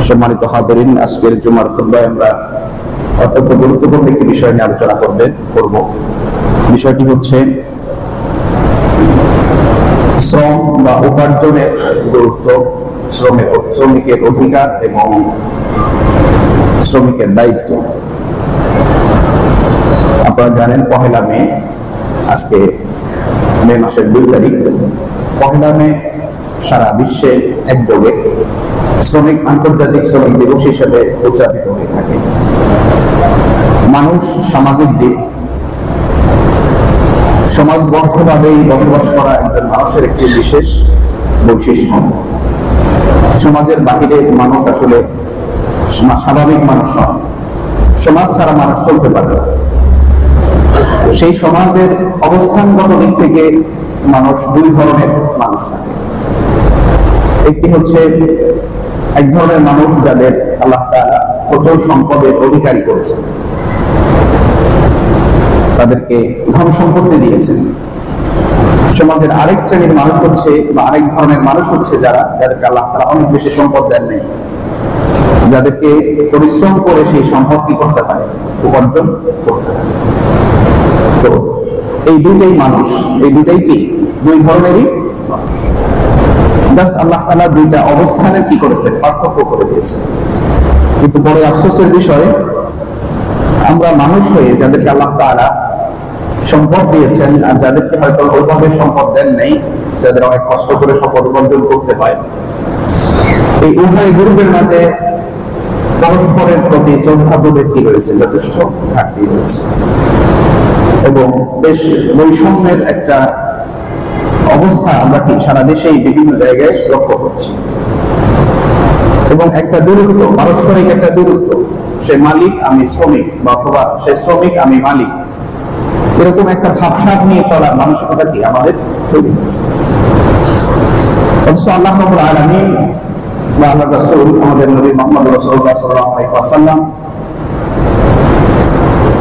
সম্মানিত হাজিরিন, আজকের জুমার খুতবায় আমরা অত্যন্ত গুরুত্বপূর্ণ একটি বিষয় নিয়ে আলোচনা করব। বিষয়টি হচ্ছে শ্রম বা উপার্জনের গুরুত্ব, শ্রমিকের অধিকার এবং শ্রমিকের দায়িত্ব। আপনারা জানেন 1 মে, আজকে মে মাসের 2 তারিখ, 1 মে সারা বিশ্বে একযোগে আন্তর্জাতিক শ্রমিক দিবস হিসেবে উদযাপিত হয়ে থাকে। মানুষ সামাজিক জীব, সমাজবদ্ধভাবেই বসবাস করা একজন মানুষের একটি বিশেষ বৈশিষ্ট্য। সমাজের বাহিরে মানুষ আসলে স্বাভাবিক মানুষ নয়, সমাজ ছাড়া মানুষ চলতে পারে না। সেই সমাজের অবস্থানগত দিক থেকে মানুষ 2 ধরনের মানুষ থাকে। একটি হচ্ছে এক ধরনের মানুষ যাদের আল্লাহ তাআলা প্রচুর সম্পদের অধিকারী করেছেন, তাদেরকে ধন সম্পত্তি দিয়েছেন। সমাজের আরেক শ্রেণীর মানুষ হচ্ছে বা আরেক ধরনের মানুষ হচ্ছে যাদেরকে আল্লাহ তাআলা অনেক বেশি সম্পদ দেন নাই, যাদেরকে পরিশ্রম করে সেই সম্পদ কি করতে হয়, উপার্জন করতে হয়। তো এই দুইটাই মানুষ, এই দুইটাই কি 2 ধরনেরই মানুষ। জাস্ট আল্লাহ তাআলা 2টা অবস্থানের কি করেছেন, পার্থক্য করে দিয়েছেন। কিন্তু বড় আফসোসের বিষয়, আমরা মানুষ হয়ে যাদেরকে আল্লাহ তাআলা সম্পদ দিয়েছেন আর যাদেরকে হয়তো ওইভাবে সম্পদ দেন নেই, যাদের অনেক কষ্ট করে সম্পদ উপার্জন করতে হয়, এই উভয় গ্রুপের মাঝে পরস্পরের প্রতি শ্রদ্ধাবোধের কি রয়েছে, যথেষ্ট ঘাটতি রয়েছে এবং বেশ বৈষম্যের একটা অবস্থা আমরা কি সারা দেশেই বিভিন্ন জায়গায় লক্ষ্য করছি। এবং একটা দূরত্ব, পারস্পরিক একটা দূরত্ব, সে মালিক আমি শ্রমিক, অথবা সে শ্রমিক আমি মালিক, এরকম একটা ভাবসাব নিয়ে চলার মানসিকতা কি আমাদের তৈরি হয়েছে। অথচ আল্লাহ রাব্বুল আলামিন বা আল্লাহ রাসূল আমাদের নবী মুহাম্মদ রাসূলুল্লাহ সাল্লাল্লাহু আলাইহি ওয়াসাল্লাম,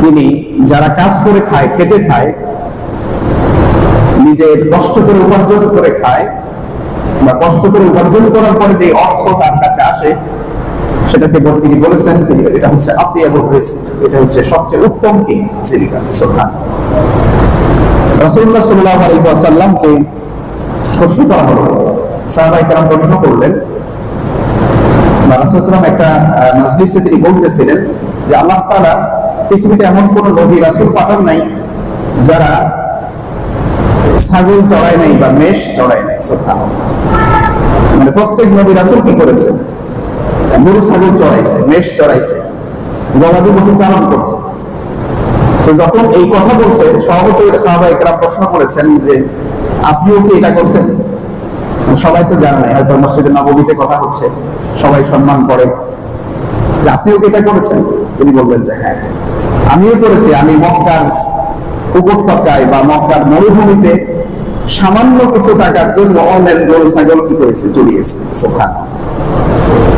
তিনি যারা কাজ করে খায়, খেটে খায়, নিজের কষ্ট করে উপার্জন করে খায়, বা কষ্ট করে উপার্জন করার পরে যে অর্থ তার কাছে আসে, সেটাকে তিনি বলেছেন এটা হচ্ছে আতিয়াবুর রিজক, এটা হচ্ছে সবচেয়ে উত্তম কি জীবিকা। সুবহানাল্লাহ। রাসূলুল্লাহ সাল্লাল্লাহু আলাইহি ওয়াসাল্লামকে প্রশ্ন করা হলো, সাহাবায়ে কেরাম প্রশ্ন করলেন, বা রাসূলুল্লাহ সাল্লাল্লাহু একটা মাজলিসে তিনি বলতেছিলেন যে আল্লাহ তাআলা পৃথিবীতে এমন কোন নবী রাসূল পাঠান নাই যারা ছাগল চড়ায় নাই বা মেষ চড়ায় নাই। সুবহানাল্লাহ। মানে প্রত্যেক নবী রাসূল কি করেছেন, গরু ছাগল চড়াইছে, মেষ চড়াইছে, গবাদি পশু চারণ করছে। তো যখন এই কথা বলছে, স্বভাবতই সাহাবায়ে কেরাম প্রশ্ন করেছেন যে আপনিও কি এটা করছেন? সবাই তো জানে না, হয়তো মসজিদে নববীতে কথা হচ্ছে, সবাই সম্মান করে, যে আপনিও কি এটা করেছেন? তিনি বললেন যে হ্যাঁ, আমিও করেছি। আমি মক্কার উপত্যকায় বা মক্কার মরুভূমিতে সামান্য কিছু টাকার জন্য অন্যের গরু ছাগল কি করেছে, চড়িয়েছে। সুবহানাল্লাহ।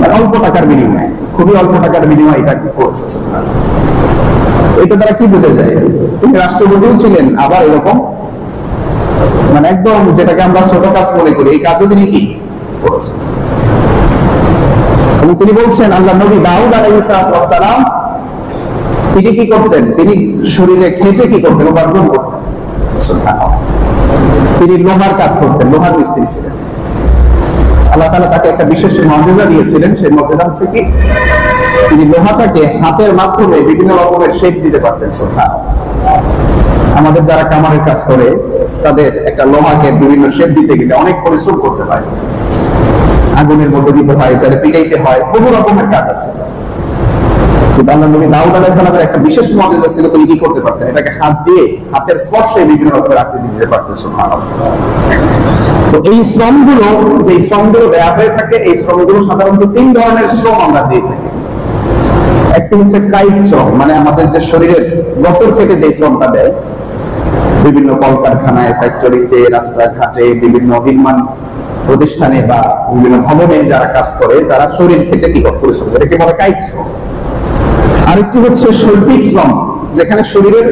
মানে অল্প টাকার বিনিময়ে, খুবই অল্প টাকার বিনিময়ে এটা কি করেছে। সুবহানাল্লাহ। এটা দ্বারা কি বোঝা যায়, তিনি রাষ্ট্রপতিও ছিলেন, আবার এরকম মানে একদম যেটাকে আমরা ছোট কাজ মনে করি, এই কাজও তিনি কি করেছেন। এবং তিনি বলছেন আল্লাহ নবী দাউদ আলাইহিস সালাম তিনি কি করতেন, তিনি শরীরে খেটে কি করতেন, উপার্জন করতেন। সুবহানাল্লাহ। তিনি লোহার কাজ করতেন, লোহার মিস্ত্রি ছিলেন। আল্লাহ তাআলা তাকে একটা বিশেষ মুজিজা দিয়েছিলেন। সেই মুজিজা হচ্ছে কি, তিনি লোহাটাকে হাতের মাধ্যমে বিভিন্ন রকমের শেপ দিতে পারতেন। সুবহানাল্লাহ। আমাদের যারা কামারের কাজ করে, তাদের একটা লোহাকে বিভিন্ন শেপ দিতে গেলে অনেক পরিশ্রম করতে হয়, আগুনের মধ্যে দিতে হয়, এটাকে পিটাইতে হয়, বহু রকমের কাজ আছে। কিন্তু আল্লাহ নবী দাউদ আলাইহিস সালামের একটা বিশেষ মুজিজা ছিল, তিনি কি করতে পারতেন, এটাকে হাত দিয়ে, হাতের স্পর্শে বিভিন্ন রকমের আকৃতি দিতে পারতেন। সুবহানাল্লাহ। তো এই শ্রমগুলো, যে শ্রমগুলো দেয়া হয়ে থাকে, এই শ্রমগুলো সাধারণত 3 ধরনের শ্রম আমরা দিয়ে থাকি। একটি হচ্ছে কায়িক শ্রম, মানে আমাদের যে শরীরের গতর খেটে যে শ্রমটা দেয়, বিভিন্ন কলকারখানায়, ফ্যাক্টরিতে, রাস্তাঘাটে, বিভিন্ন নির্মাণ প্রতিষ্ঠানে বা বিভিন্ন ভবনে যারা কাজ করে, তারা শরীর খেটে কি পরিশ্রম করে, এটাকে বলে কায়িক শ্রম। আরেকটি হচ্ছে শৈল্পিক শ্রম, যেখানে শরীরের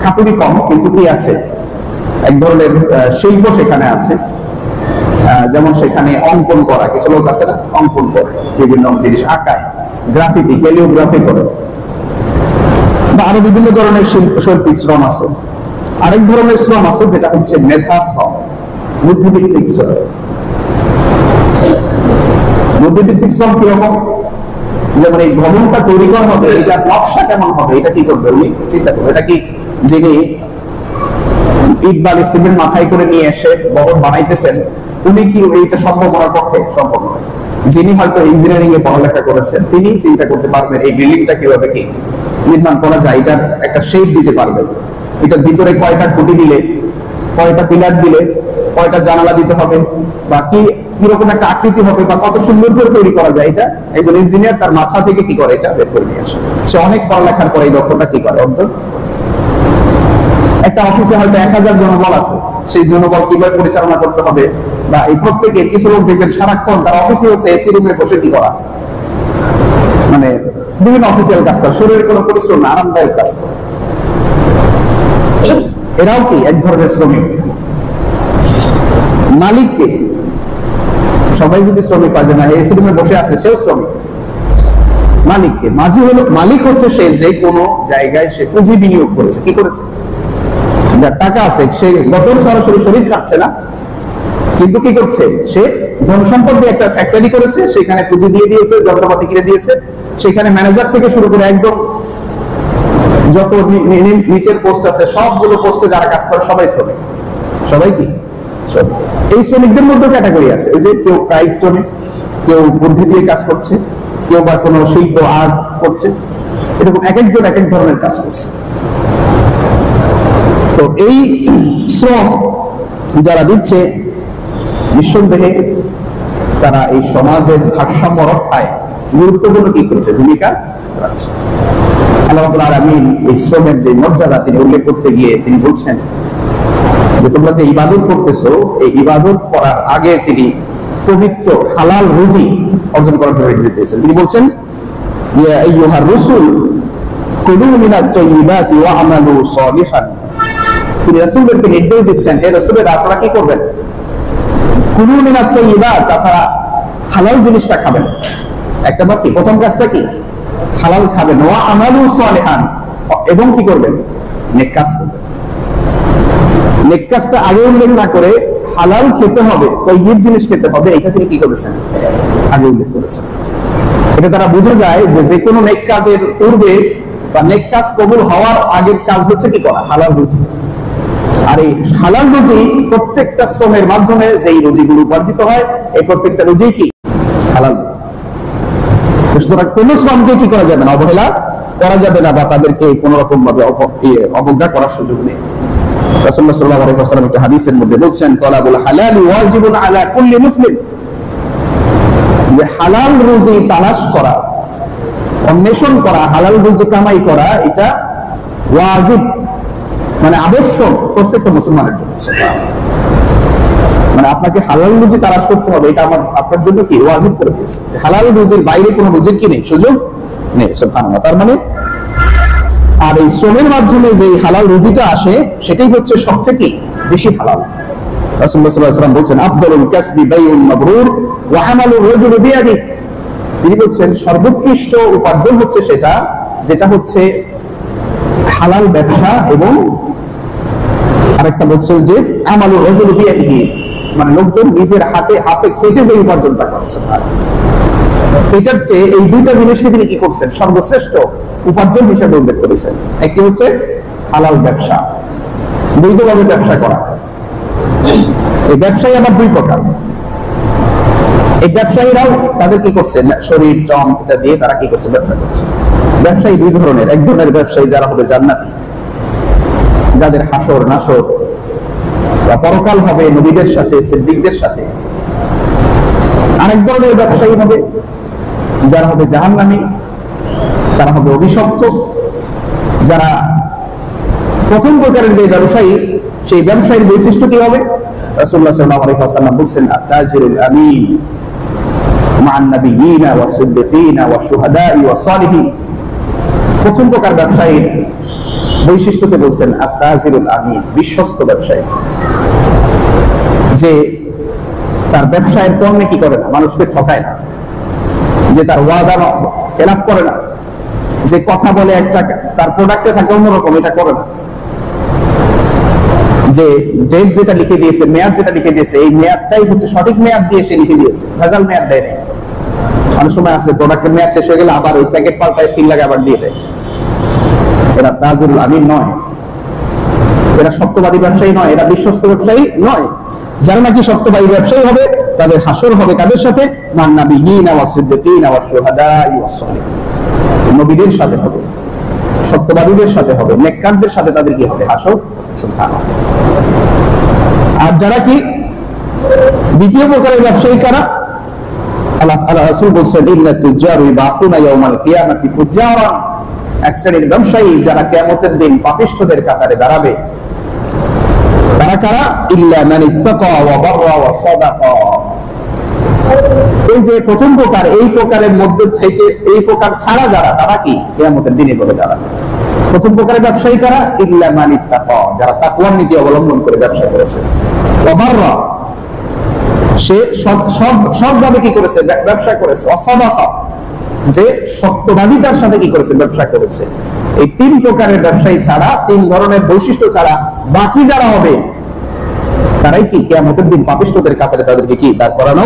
খাটুনি কম কিন্তু কি আছে, এক ধরনের শিল্প সেখানে আছে, যেমন সেখানে অঙ্কন করা, কিছু লোক আছে না অঙ্কন করে, বিভিন্ন জিনিস আঁকায়, গ্রাফিটি ক্যালিওগ্রাফি করে, বা আরো বিভিন্ন ধরনের শৈল্পিক শ্রম আছে। আরেক ধরনের শ্রম আছে যেটা হচ্ছে মেধা শ্রম, বুদ্ধিভিত্তিক শ্রম। বুদ্ধিভিত্তিক শ্রম কিরকম? যেমন এই ভবনটা তৈরি করা হবে, এটার নকশা কেমন হবে, এটা কি করবে উনি চিন্তা করবে। এটা কি যিনি ইট বালি সিমেন্ট মাথায় করে নিয়ে এসে ভবন বানাইতেছেন উনি কি এইটা সম্ভব হওয়ার পক্ষে? সম্ভব নয়। যিনি হয়তো ইঞ্জিনিয়ারিং এ পড়ালেখা করেছেন তিনি চিন্তা করতে পারবেন এই বিল্ডিংটা কিভাবে কি নির্মাণ করা যায়, এটার একটা শেপ দিতে পারবেন, এটার ভিতরে কয়টা খুঁটি দিলে, কয়টা পিলার দিলে, কয়টা জানালা দিতে হবে, বা কি কিরকম একটা আকৃতি হবে, বা কত সুন্দর করে তৈরি করা যায়, এটা একজন ইঞ্জিনিয়ার তার মাথা থেকে কি করে এটা বের করে নিয়ে আসে। সে অনেক পড়ালেখার পরে এই দক্ষতা কি করে অর্জন। একটা অফিসে হয়তো 1000 জনবল আছে, সেই জনবল কিভাবে পরিচালনা করতে হবে, বা এই প্রত্যেকের কিছু লোক দেখবেন সারাক্ষণ তার অফিসে হচ্ছে এসি রুমে বসে কি করা, মানে বিভিন্ন অফিসিয়াল কাজ করে, শরীরের কোনো পরিশ্রম না, আরামদায়ক কাজ করে। এরাও কি এক ধরনের শ্রমিক। মালিককে সবাই যদি শ্রমিক হয়, যে না এসি রুমে বসে আছে সেও শ্রমিক। মালিককে মাঝি হলো, মালিক হচ্ছে সে যে কোনো জায়গায় সে পুঁজি বিনিয়োগ করেছে, কি করেছে, যার টাকা আছে সে গতর সরাসরি শরীর খাচ্ছে না, কিন্তু কি করছে সে ধন সম্পদ দিয়ে একটা ফ্যাক্টরি করেছে, সেখানে পুঁজি দিয়ে দিয়েছে, যন্ত্রপাতি কিনে দিয়েছে, সেখানে ম্যানেজার থেকে শুরু করে একদম যত নিচের পোস্ট আছে সবগুলো পোস্টে যারা কাজ করে সবাই শ্রমিক। সবাই কি শ্রমিক। এই শ্রমিকদের মধ্যে ক্যাটাগরি আছে, ওই যে কেউ প্রাইড শ্রমিক, কেউ বুদ্ধি দিয়ে কাজ করছে, কেউ বা কোনো শিল্প আর্ট করছে, এরকম এক একজন এক এক ধরনের কাজ করছে। তো এই শ্রম যারা দিচ্ছে নিঃসন্দেহে তারা এই সমাজের ভারসাম্য রক্ষায় গুরুত্বপূর্ণ কি করছে, ভূমিকা রাখছে। আল্লাহ রাব্বুল আলামিন এই শ্রমের যে মর্যাদা তিনি উল্লেখ করতে গিয়ে তিনি বলছেন যে তোমরা যে ইবাদত করতেছো এই ইবাদত করার আগে তিনি পবিত্র হালাল রুজি অর্জন করার জন্য নির্দেশ দিয়েছেন। তিনি বলছেন ইয়া আইয়ুহার রাসূল কুলু মিনাত তাইয়্যিবাতি ওয়া আমালু সালিহান। তিনি রাসূলদেরকে নির্দেশ দিচ্ছেন, হে রাসূলেরা আপনারা কি করবেন, কুলু মিনাত তাইয়্যিবাত, আপনারা হালাল জিনিসটা খাবেন। একটা বার কি প্রথম কাজটা কি, হালাল খাবেন, ওয়া আমালু সালিহান, এবং কি করবেন, নেক কাজ করবেন। নেক কাজটা আগে উল্লেখ না করে হালাল খেতে হবে, তাইয়্যিব জিনিস খেতে হবে, এটা তিনি কি করেছেন আগে উল্লেখ করেছেন। এটা তারা বোঝা যায় যে যে কোনো নেক কাজের পূর্বে বা নেক কাজ কবুল হওয়ার আগের কাজ হচ্ছে কি করা, হালাল রুজি। আর এই হালাল রুজি প্রত্যেকটা শ্রমের মাধ্যমে যেই রুজিগুলো উপার্জিত হয় এই প্রত্যেকটা রুজি কি হালাল রুজি। সুতরাং কোন শ্রমকে কি করা যাবে না, অবহেলা করা যাবে না, বা তাদেরকে কোন রকম ভাবে অবজ্ঞা করার সুযোগ নেই। রাসূলুল্লাহ সাল্লাল্লাহু আলাইহি ওয়াসাল্লাম একটা হাদিসের মধ্যে বলছেন তালাবুল হালাল ওয়াজিবুন আলা কুল্লি মুসলিম, যে হালাল রুজি তালাশ করা, অন্বেষণ করা, হালাল রুজি কামাই করা এটা ওয়াজিব, মানে আবশ্যক প্রত্যেকটা মুসলমানের জন্য। মানে আপনাকে হালাল রুজি তালাশ করতে হবে, এটা আপনার জন্য কি ওয়াজিব করে দিয়েছে। হালাল রুজির বাইরে কোনো রুজির কি নেই, সুযোগ নেই। সুবহানাল্লাহ। তার মানে আর এই শ্রমের মাধ্যমে যে হালাল রুজিটা আসে সেটাই হচ্ছে সবচেয়ে কি বেশি হালাল। রাসূলুল্লাহ সাল্লাল্লাহু আলাইহি ওয়াসাল্লাম বলেন আফদালুল কাসবি বাইউন মাবরুর ওয়া আমালুর রাজুলি বিয়াদিহি। তিনি বলেন সর্বোৎকৃষ্ট উপার্জন হচ্ছে সেটা যেটা হচ্ছে হালাল ব্যবসা, এবং আরেকটা বলছেন যে আমালুর রাজুলি বিয়াদিহি, মানে লোকজন নিজের হাতে খেটে যে উপার্জনটা করছে। এটার চেয়ে এই দুইটা জিনিসকে তিনি কি করছেন সর্বশ্রেষ্ঠ উপার্জন হিসেবে উল্লেখ করেছেন। একটি হচ্ছে হালাল ব্যবসা, বৈধভাবে ব্যবসা করা। এই ব্যবসায়ী আবার দুই প্রকার। এই ব্যবসায়ীরাও তাদের কি করছে, শরীর জম এটা দিয়ে তারা কি করছে, ব্যবসা করছে। ব্যবসায়ী দুই ধরনের, এক ধরনের ব্যবসায়ী যারা হবে জান্নাতি, যাদের হাসর নাসর বা পরকাল হবে নবীদের সাথে সিদ্দিকদের সাথে। আরেক ধরনের ব্যবসায়ী হবে যারা হবে জাহান্নামী, তারা হবে অভিশপ্ত। যারা প্রথম প্রকারের যে ব্যবসায়ী, সেই ব্যবসায়ীর বৈশিষ্ট্য কি হবে, রাসূলুল্লাহ সাল্লাল্লাহু আলাইহি ওয়াসাল্লাম বলেছেন আত-তাজিরুল আমিন মা'আন নাবিয়্যিনা ওয়াস সিদ্দিকিনা ওয়াশ শুহাদা'i ওয়াস সালিহিন। প্রথম প্রকার ব্যবসায়ীর বৈশিষ্ট্যতে বলছেন আত-তাজিরুল আমিন, বিশ্বস্ত ব্যবসায়ী, যে তার ব্যবসায়ের পণ্যে কি করে না, মানুষকে ঠকায় না, যে তার ওয়াদা খেলাপ করে না, যে কথা বলে একটা তার প্রোডাক্টে থাকে অন্যরকম, এটা করে না, যে ডেট যেটা লিখে দিয়েছে, মেয়াদ যেটা লিখে দিয়েছে, এই মেয়াদটাই হচ্ছে সঠিক মেয়াদ দিয়ে সে লিখে দিয়েছে, ভেজাল মেয়াদ দেয় নাই। অনেক সময় আছে প্রোডাক্টের মেয়াদ শেষ হয়ে গেলে আবার ওই প্যাকেট পাল্টায় সিল লাগে আবার দিয়ে দেয়। এরা তাজিরুল আমিন নয়, এরা সত্যবাদী ব্যবসায়ী নয়, এরা বিশ্বস্ত ব্যবসায়ী নয়। যারা নাকি সত্যবাদী ব্যবসায়ী হবে তাদের হাসর হবে কাদের সাথে? মান নাবিয়িনা ওয়াস সিদ্দিকিনা ওয়াস শুহাদাই ওয়াস সালিহিন, নবীদের সাথে হবে, সত্যবাদীদের সাথে হবে, নেককারদের সাথে তাদের কি হবে? হাসর। সুবহানাল্লাহ। আর যারা কি দ্বিতীয় প্রকারের ব্যবসায়ী কারা? আল্লাহ তাআলা রাসূল বলেছেন ইন্নাত তুজ্জারু ইবাসুনা ইয়াউমাল কিয়ামাতি ফুজ্জারা, এক শ্রেণীর ব্যবসায়ী যারা কিয়ামতের দিন পাপিষ্ঠদের কাতারে দাঁড়াবে। তারা কারা? ইল্লা মান ইত্তাকা ওয়া বাররা ওয়া সাদাকা। এই যে প্রথম প্রকার, এই প্রকারের মধ্যে থেকে এই প্রকার ছাড়া যারা, তারা কি কিয়ামতের দিনে করে দাঁড়াবে। প্রথম প্রকারের ব্যবসায়ী কারা? ইল্লা মান ইত্তাকা, যারা তাকওয়ার নীতি অবলম্বন করে ব্যবসা করেছে। ওয়া বাররা, সে সৎভাবে কি করেছে? ব্যবসা করেছে। ওয়া সাদাকা, যে সত্যবাদিতার সাথে কি করেছে? ব্যবসা করেছে। এই তিন প্রকারের ব্যবসায়ী ছাড়া, তিন ধরনের বৈশিষ্ট্য ছাড়া বাকি যারা হবে তারাই কি কিয়ামতের দিন পাপিষ্ঠদের কাতারে তাদেরকে কি দাঁড় করানো।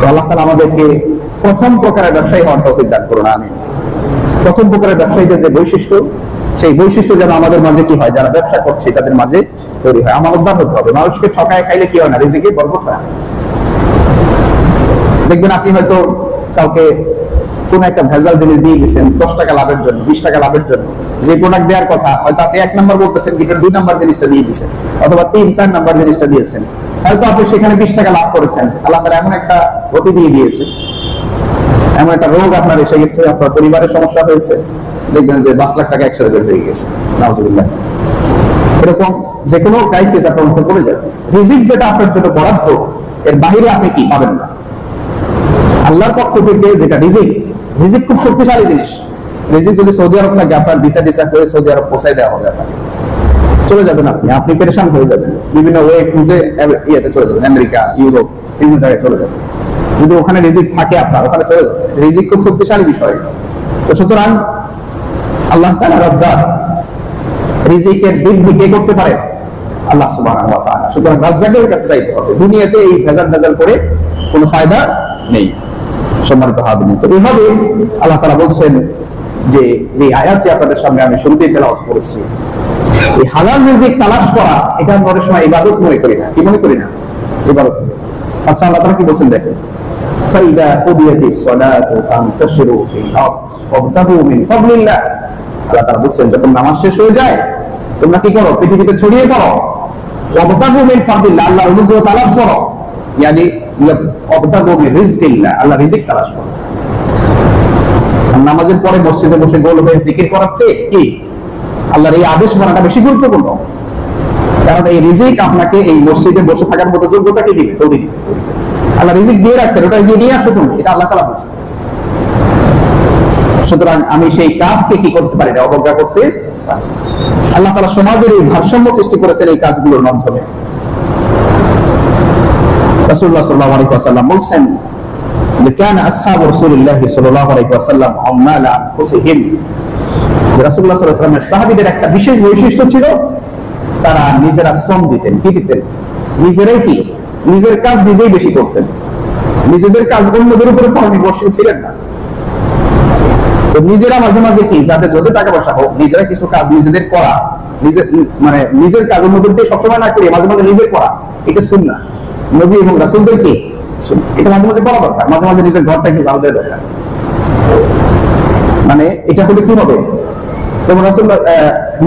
আল্লাহ তাআলা আমাদেরকে প্রথম প্রকারের ব্যবসায়ী হওয়ার তৌফিক দান করুন, আমিন। প্রথম প্রকারের ব্যবসায়ীদের যে বৈশিষ্ট্য, সেই বৈশিষ্ট্য যেন আমাদের মাঝে কি হয়, যারা ব্যবসা করছে তাদের মাঝে তৈরি হয়। আমানতদার হতে হবে। মানুষকে ঠকায় খাইলে কি হয় না, রিজিকে বরকত হয়। দেখবেন আপনি হয়তো কাউকে কোন একটা ভেজাল জিনিস দিয়ে দিচ্ছেন 10 টাকা লাভের জন্য, 20 টাকা লাভের জন্য, যে প্রোডাক্ট দেওয়ার কথা হয়তো আপনি 1 নাম্বার বলতেছেন, কিন্তু 2 নাম্বার জিনিসটা দিয়ে দিয়েছেন, অথবা 3-4 নাম্বার জিনিসটা দিয়েছেন, হয়তো আপনি সেখানে 20 টাকা লাভ করেছেন। আল্লাহ তাআলা এমন একটা গতি দিয়ে দিয়েছে, এমন একটা রোগ আপনার এসে গেছে, আপনার পরিবারের সমস্যা হয়েছে, দেখবেন যে 5 লাখ টাকা একসাথে বের হয়ে গেছে। নাউজুবিল্লাহ। এরকম যে কোনো ক্রাইসিস আপনার মুখে পড়ে যাবে। রিজিক যেটা আপনার জন্য বরাদ্দ, এর বাইরে আপনি কি পাবেন না। আল্লাহর পক্ষ থেকে যেটা রিজিক, রিজিক খুব শক্তিশালী জিনিস। রিজিক যদি সৌদি আরব থাকে, আপনার ভিসা টিসা করে সৌদি আরব পৌঁছায় দেওয়া হবে, আপনাকে চলে যাবেন, আপনি পেরেশান হয়ে যাবেন, বিভিন্ন ওয়ে খুঁজে ইয়েতে চলে যাবেন, আমেরিকা, ইউরোপ, বিভিন্ন জায়গায় চলে যাবেন। যদি ওখানে রিজিক থাকে আপনার, ওখানে চলে যাবেন। রিজিক খুব শক্তিশালী বিষয়। তো সুতরাং আল্লাহ তাআলা রাজ্জাক, রিজিকের বৃদ্ধি কে করতে পারে? আল্লাহ সুবহানাহু ওয়া তাআলা। সুতরাং রাজ্জাকের কাছে চাইতে হবে। দুনিয়াতে এই ভেজাল করে কোনো ফায়দা নেই। সম্মানিত হাজিরিন, তো এইভাবে আল্লাহ তাআলা বলছেন যে এই আয়াতটি আপনাদের সামনে আমি শুরুতেই তেলাওয়াত করেছি, এই হালাল রিজিক তালাশ করা, এটা আমরা অনেক সময় ইবাদত মনে করি না। কি মনে করি না? ইবাদত। আচ্ছা, আল্লাহ তাআলা কি বলছেন দেখেন, ফাইদা কুদিয়াতিস সালাতু ফান্তাশিরু ফিল আরদ ওয়াবতাগু মিন ফাদলিল্লাহ। আল্লাহ তাআলা বলছেন যখন নামাজ শেষ হয়ে যায় তোমরা কি করো? পৃথিবীতে ছড়িয়ে পড়ো। ওয়াবতাগু মিন ফাদলিল্লাহ, আল্লাহর অনুগ্রহ তালাশ করো। ইয়ানি ওয়াবতাগু মিন রিজকিল্লাহ, আল্লাহ রিজিক তালাশ করো। নামাজের পরে মসজিদে বসে গোল হয়ে জিকির করার চেয়ে কি আল্লাহর এই আদেশ মানাটা বেশি গুরুত্বপূর্ণ। কারণ এই রিজিক আপনাকে এই মসজিদে বসে থাকার মতো যোগ্যতা কি দিবে? তৈরি দিবে। আল্লাহ রিজিক দিয়ে রাখছেন, ওটা গিয়ে নিয়ে আসো তুমি, এটা আল্লাহ তাআলা বলছেন। সুতরাং আমি সেই কাজকে কি করতে পারি না, অবজ্ঞা করতে পারি। আল্লাহ তাআলা সমাজের এই ভারসাম্য সৃষ্টি করেছেন এই কাজগুলোর মাধ্যমে। রাসূলুল্লাহ সাল্লাল্লাহু আলাইহি ওয়াসাল্লাম বলেন যে কানা আসহাবু রাসূলিল্লাহ সাল্লাল্লাহু আলাইহি ওয়াসাল্লাম উম্মালা আনফুসিহিম, যে রাসূলুল্লাহ সাল্লাল্লাহু আলাইহি ওয়াসাল্লামের সাহাবীদের একটা বিশেষ বৈশিষ্ট্য ছিল, তারা নিজেরা শ্রম দিতেন। কি দিতেন? নিজেরাই কি নিজের কাজ নিজেই বেশি করতেন। নিজেদের কাজ অন্যদের উপরে নির্ভরশীল ছিলেন না। তো নিজেরা মাঝে মাঝে কি, যাদের যত টাকা পয়সা হোক, নিজেরা কিছু কাজ নিজেদের করা, নিজের কাজ অন্যদের দিয়ে সবসময় না করে মাঝে মাঝে নিজের করা, এটা সুন্নাহ। নবী এবং রাসূলদের কি সুন্নাহ, এটা মাঝে মাঝে করা দরকার। মাঝে মাঝে নিজের ঘরটা একটু ঝাড়ু দেওয়া দরকার। মানে এটা হলে কি হবে, যেমন রাসূলুল্লাহ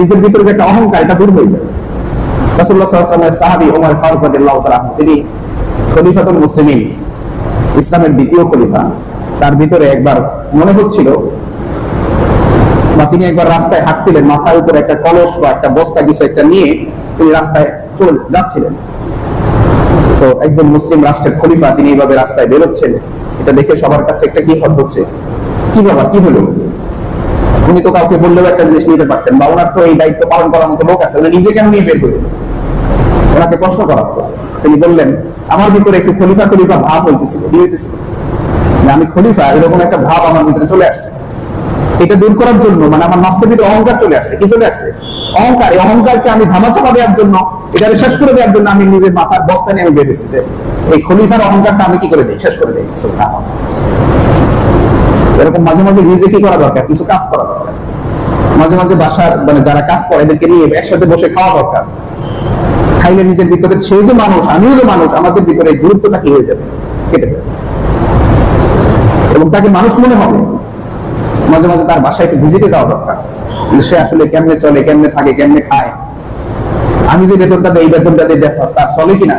নিজের ভিতরে যে একটা অহংকার, এটা দূর হয়ে যাবে। রাসূলুল্লাহ সাল্লাল্লাহু আলাইহি ওয়াসাল্লামের সাহাবী ওমর ফারুক রাদিয়াল্লাহু তাআলা, তিনি খলিফাতুল মুসলিমিন, ইসলামের দ্বিতীয় খলিফা। তার ভিতরে একবার মনে হচ্ছিল, বা তিনি একবার রাস্তায় হাঁটছিলেন, মাথার উপরে একটা কলস বা একটা বস্তা কিছু একটা নিয়ে তিনি রাস্তায় চলে যাচ্ছিলেন। তো একজন মুসলিম রাষ্ট্রের খলিফা, তিনি এইভাবে রাস্তায় বেরোচ্ছেন, এটা দেখে সবার কাছে একটা কি হচ্ছে, কি বাবা কি হলো? উনি তো কাউকে বললেও একটা জিনিস নিতে পারতেন, বা ওনার তো এই দায়িত্ব পালন করার মতো লোক আছে, উনি নিজে কেন নিয়ে বের করে দিলেন? ওনাকে প্রশ্ন করা হলো। তিনি বললেন আমার ভিতরে একটু খলিফা খলিফা ভাব হইতেছিল, যে আমি খলিফা, এরকম একটা ভাব আমার ভিতরে চলে আসছে। এটা দূর করার জন্য মানে আমার নফসের ভিতরে অহংকার চলে আসছে। কি চলে আসছে? অহংকার। এই অহংকারকে আমি ধামাচাপা দেওয়ার জন্য, এটা শেষ করে দেওয়ার জন্য আমি নিজের মাথার বস্তা নিয়ে আমি বের হয়েছি যে এই খলিফার অহংকারটা আমি কি করে দিই, শেষ করে দিই। এরকম মাঝে মাঝে নিজে কি করা দরকার, কিছু কাজ করা দরকার। মাঝে মাঝে বাসার মানে যারা কাজ করে এদেরকে নিয়ে একসাথে বসে খাওয়া দরকার। খাইলে নিজের ভিতরে সে যে মানুষ, আমিও যে মানুষ, আমাদের ভিতরে দূরত্বটা কি হয়ে যাবে, কেটে যাবে, এবং তাকে মানুষ মনে হবে। মাঝে মাঝে তার বাসায় একটু ভিজিটে যাওয়া দরকার, যে সে আসলে কেমনে চলে, কেমনে থাকে, কেমনে খায়, আমি যে বেতনটা দেই, বেতনটা দিয়ে তার চলে কিনা,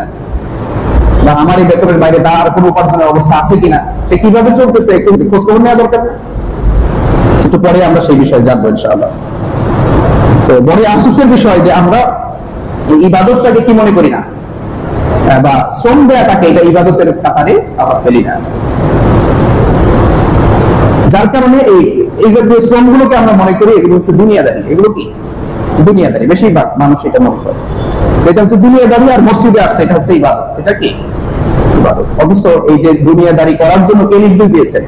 বা আমার এই বেতনের বাইরে তার কোনো উপার্জনের অবস্থা আছে কিনা, সে কিভাবে চলতেছে একটু খোঁজ খবর নেওয়া দরকার। একটু পরে আমরা সেই বিষয়ে জানবো ইনশাআল্লাহ। তো বড় আফসোসের বিষয় যে আমরা ইবাদতটাকে কি মনে করি না, বা শ্রম দেওয়াটাকে এটা ইবাদতের কাতারে আমরা ফেলি না। যার কারণে এই জাতীয় শ্রমগুলোকে আমরা মনে করি এগুলো হচ্ছে দুনিয়াদারি। এগুলো কি দুনিয়াদারি, বেশিরভাগ মানুষ এটা মনে করে যেটা হচ্ছে দুনিয়াদারি, আর মসজিদে আসছে এটা হচ্ছে ইবাদত। এটা কি ইবাদত? অথচ এই যে দুনিয়াদারি করার জন্য কে নির্দেশ দিয়েছেন?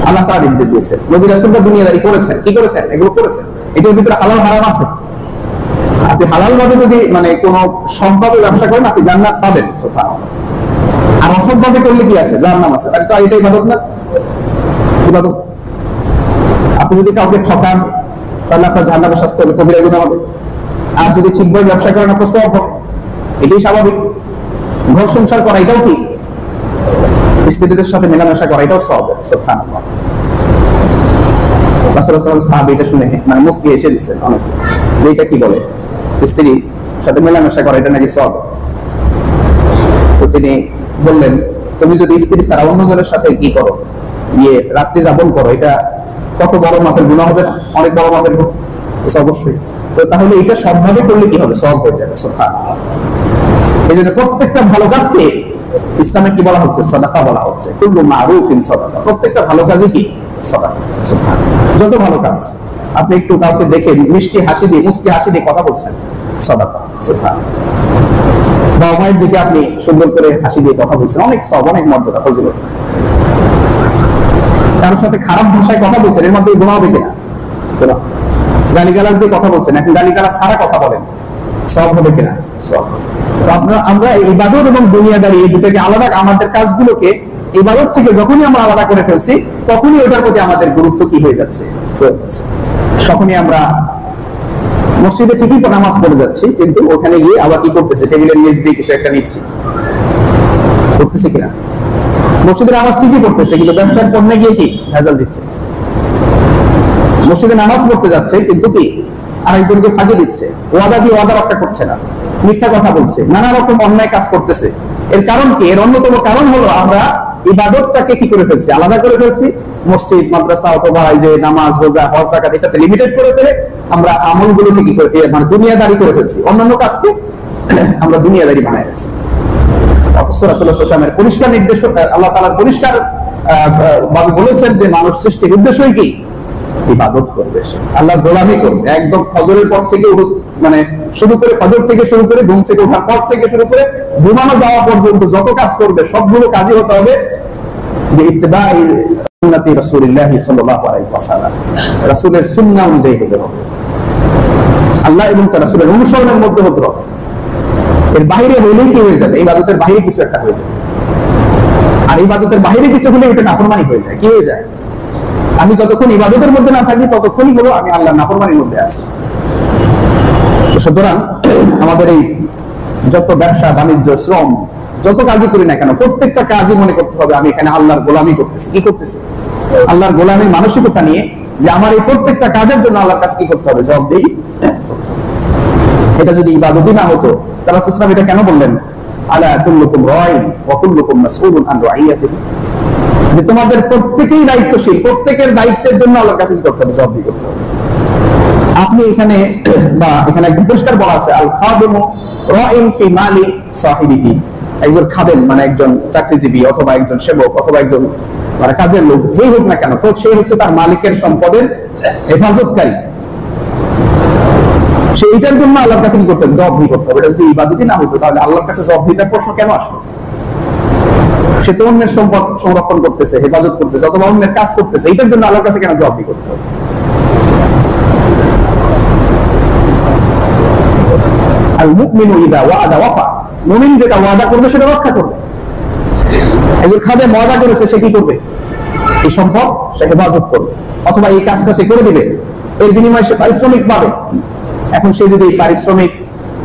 আল্লাহ তাআলা নির্দেশ দিয়েছেন। নবী রাসূলরা দুনিয়াদারি করেছেন। কি করেছেন? এগুলো করেছেন। এটার ভিতরে হালাল হারাম আছে। আপনি হালাল ভাবে যদি মানে কোন সৎভাবে ব্যবসা করেন, আপনি জান্নাত পাবেন, সুবহানাল্লাহ। আর অসৎ ভাবে করলে কি আছে? জাহান্নাম আছে। তাহলে তো এটা ইবাদত না? ইবাদত। আপনি যদি কাউকে ঠকান, তাহলে আপনার জাহান্নামের শাস্তি হবে, কবিরা গুনাহ হবে। আর যদি ঠিকভাবে ব্যবসা করেন, আপনার সওয়াব হবে। এটাই স্বাভাবিক। ঘর সংসার করা এটাও কি, স্ত্রীদের সাথে মেলামেশা করা এটাও সওয়াব, সুবহানাল্লাহ। রাসূলুল্লাহ সাল্লাল্লাহু আলাইহি ওয়াসাল্লাম সাহাবী এটা শুনে মানে মুস্কি হেসে দিচ্ছেন অনেক, যে এটা কি বলে, স্ত্রীর সাথে মেলামেশা করা এটা নাকি সওয়াব। তো তিনি বললেন, তুমি যদি স্ত্রী ছাড়া অন্যজনের সাথে কি করো, রাত্রি যাপন করো, এটা কত বড় মাপের গুনাহ হবে না? অনেক বড় মাপের গুনাহ অবশ্যই। তো তাহলে এটা সবভাবে করলে কি হবে? সওয়াব হয়ে যাবে, সুবহানাল্লাহ। এই জন্য প্রত্যেকটা ভালো কাজকে ইসলামে কি বলা হচ্ছে? সাদাকা বলা হচ্ছে। কুল্লু মারুফিন সাদাকা। প্রত্যেকটা ভালো কাজই কি? সাদাকা, সুবহানাল্লাহ। যত ভালো কাজ, আপনি একটু কাউকে দেখে মিষ্টি হাসি দিয়ে, মুস্কি হাসি দিয়ে কথা বলছেন, সাদাকা, সুবহানাল্লাহ। বাবা মায়ের দিকে আপনি সুন্দর করে হাসি দিয়ে কথা বলছেন, অনেক সওয়াব, অনেক মর্যাদা, ফজিলত। কারোর সাথে খারাপ ভাষায় কথা বলছেন, এর মধ্যে গুনাহ হবে কিনা? গালিগালাজ দিয়ে কথা বলছেন, এখন গালিগালাজ ছাড়া কথা বলেন, সওয়াব হবে কিনা? সওয়াব। তো আমরা ইবাদত এবং দুনিয়াদারি এই দুটোকে আলাদা, আমাদের কাজগুলোকে ইবাদত থেকে যখনই আমরা আলাদা করে ফেলছি, তখনই ওটার প্রতি আমাদের গুরুত্ব কি হয়ে যাচ্ছে, তখনই আমরা মসজিদে ঠিকই নামাজ পড়ে যাচ্ছি, কিন্তু ওখানে গিয়ে আবার কি করতেছে, টেবিলের নিচ দিয়ে কিছু একটা নিচ্ছি, করতেছে কিনা? মসজিদের নামাজ ঠিকই পড়তেছে, কিন্তু ব্যবসার পণ্যে গিয়ে কি ভেজাল দিচ্ছে। মসজিদে নামাজ পড়তে যাচ্ছে, কিন্তু কি আরেকজনকে ফাঁকি দিচ্ছে, ওয়াদা দিয়ে ওয়াদা রক্ষা করছে না, মিথ্যা কথা বলছে, নানা রকম অন্যায় কাজ করতেছে। এর কারণ কি? এর অন্যতম কারণ হলো আমরা ইবাদতটাকে কি করে ফেলছি, আলাদা করে ফেলছি। মসজিদ, মাদ্রাসা অথবা এই যে নামাজ, রোজা, হজ, যাকাত এটাতে লিমিটেড করে ফেলে আমরা আমলগুলোকে কি করে মানে দুনিয়াদারি করে ফেলছি, অন্যান্য কাজকে আমরা দুনিয়াদারি বানায় ফেলছি। অথচ রাসূলুল্লাহ সাল্লাল্লাহু আলাইহি ওয়াসাল্লামের পরিষ্কার নির্দেশ, আল্লাহ তাআলার পরিষ্কার ভাবে বলেছেন যে মানুষ সৃষ্টির উদ্দেশ্যই কি? ইবাদত করবে, আল্লাহর গোলামি করবে। একদম ফজরের পর থেকে মানে শুরু করে, ফজর থেকে শুরু করে, ঘুম থেকে ওঠার পর থেকে শুরু করে ঘুমানো যাওয়া পর্যন্ত যত কাজ করবে সবগুলো কাজই হতে হবে ইত্তিবা'i সুন্নতি রাসূলিল্লাহ সাল্লাল্লাহু আলাইহি ওয়াসাল্লাম, রাসূলের সুন্নাহ অনুযায়ী হতে হবে, আল্লাহ এবং তার রাসূলের অনুসরণের মধ্যে হতে হবে। এর বাইরে হইলেই কি হয়ে যাবে? ইবাদতের বাইরে কিছু একটা হয়ে যাবে। আর ইবাদতের বাইরে কিছু হলে এটা নাফরমানি হয়ে যায়। কি হয়ে যায়? আমি যতক্ষণ ইবাদতের মধ্যে না থাকি ততক্ষণই হলো আমি আল্লাহর নাফরমানির মধ্যে আছি। সুতরাং আমাদের এই যত ব্যবসা বাণিজ্য, শ্রম, যত কাজই করি না কেন, প্রত্যেকটা কাজই মনে করতে হবে আমি এখানে আল্লাহর গোলামি করতেছি। কি করতেছি? আল্লাহর গোলামির মানসিকতা নিয়ে, যে আমার এই প্রত্যেকটা কাজের জন্য আল্লাহর কাছে কি করতে হবে? জবাবদিহি। এটা যদি ইবাদতই না হতো, তাহলে রাসূল সাল্লাল্লাহু আলাইহি ওয়াসাল্লাম এটা কেন বললেন? আলা কুল্লুকুম রাইন ওয়া কুল্লুকুম মাসউলুন আন রাইয়াতিহি, যে তোমাদের প্রত্যেকেই দায়িত্বশীল, প্রত্যেকের দায়িত্বের জন্য আল্লাহর কাছে কি করতে হবে? জবাবদিহি করতে হবে। আপনি এখানে বা এখানে একদম পরিষ্কার বলা আছে, আল খাদিমু রাইন ফি মালি সাহিবিহি, একজন খাদেম মানে একজন চাকরিজীবী অথবা একজন সেবক অথবা একজন মানে কাজের লোক, যেই হোক না কেন, তো সে হচ্ছে তার মালিকের সম্পদের হেফাজতকারী। সেইটার জন্য আল্লাহর কাছে কি করতে হবে? জবাবদিহি করতে হবে। এটা যদি ইবাদতই না হতো, তাহলে আল্লাহর কাছে জবাবদিহিতার প্রশ্ন কেন আসলো? সে তো অন্যের সম্পদ সংরক্ষণ করতেছে, হেফাজত করতেছে, অথবা অন্যের কাজ করতেছে, এটার জন্য আল্লাহর কাছে কেন জবাবদিহি করতে হবে? আল মুমিনু ইযা ওয়াদা ওয়াফা, মুমিন যেটা ওয়াদা করবে সেটা রক্ষা করবে। একজন খাদেম ওয়াদা করেছে, সে কি করবে? এই সম্পদ সে হেফাজত করবে, অথবা এই কাজটা সে করে দিবে, এর বিনিময়ে সে পারিশ্রমিক পাবে। এখন সে যদি এই পারিশ্রমিক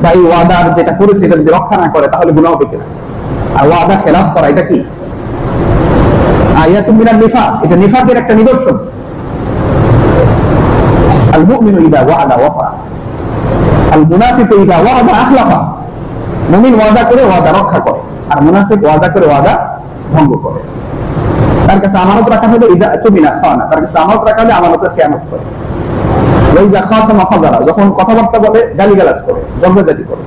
বা এই ওয়াদার যেটা করেছে এটা যদি রক্ষা না করে, তাহলে গুনাহ হবে কিনা? আর ওয়াদা খেলাফ করা এটা কি? আয়াতুম মিনান নিফাক, এটা নিফাকের একটা নিদর্শন। আল মুমিনু ইযা ওয়াদা ওয়াফা, আল মুনাফিকু ইযা ওয়াদা আখলাফা। মুমিন ওয়াদা করে ওয়াদা রক্ষা করে, আর মুনাফিক ওয়াদা করে ওয়াদা ভঙ্গ করে। তার কাছে আমানত রাখা হলে ইযা তুমিনা খানা, তার কাছে আমানত রাখা হলে আমানতের খেয়ানত করে। ওয়া ইযা খাসামা ফাজারা, যখন কথাবার্তা বলে গালিগালাজ করে, ঝগড়াঝাটি করে।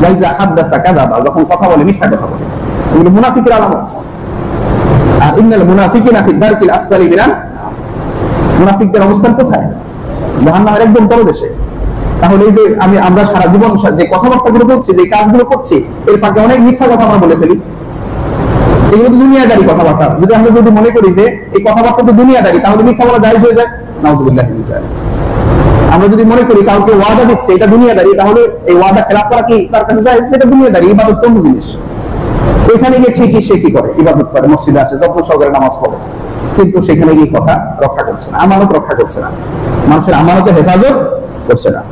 ওয়া ইযা হাদাসা কাযাবা, যখন কথা বলে মিথ্যা কথা বলে। এগুলো মুনাফিকের আলামত। আর ইন্নাল মুনাফিকিনা ফি দারকিল আসফালি মিনান, মুনাফিকদের অবস্থান কোথায়? জাহান্নামের একদম তলদেশে। তাহলে এই যে আমরা সারা জীবন যে কথাবার্তাগুলো বলছি, যে কাজগুলো করছি, এর ফাঁকে অনেক মিথ্যা কথা আমরা বলে ফেলি। এগুলো তো দুনিয়াদারি কথাবার্তা। আমরা যদি মনে করি যে এই কথাবার্তা তো দুনিয়াদারি, তাহলে মিথ্যা বলা জায়েজ হয়ে যায়। নাউযুবিল্লাহি মিন যালিক। আমরা যদি মনে করি কাউকে ওয়াদা দিচ্ছে এটা দুনিয়াদারি, তাহলে এই ওয়াদা খেলাফ করা কি তার কাছে জায়েজ? এটা দুনিয়াদারি, ইবাদত তো জিনিস। ওইখানে গিয়ে ঠিকই সে কি করে? ইবাদত করে, মসজিদে আসে, যত্ন সহকারে নামাজ পড়ে, কিন্তু সেখানে গিয়ে কথা রক্ষা করছে না, আমানত রক্ষা করছে না, মানুষের আমানতের হেফাজত করছে না।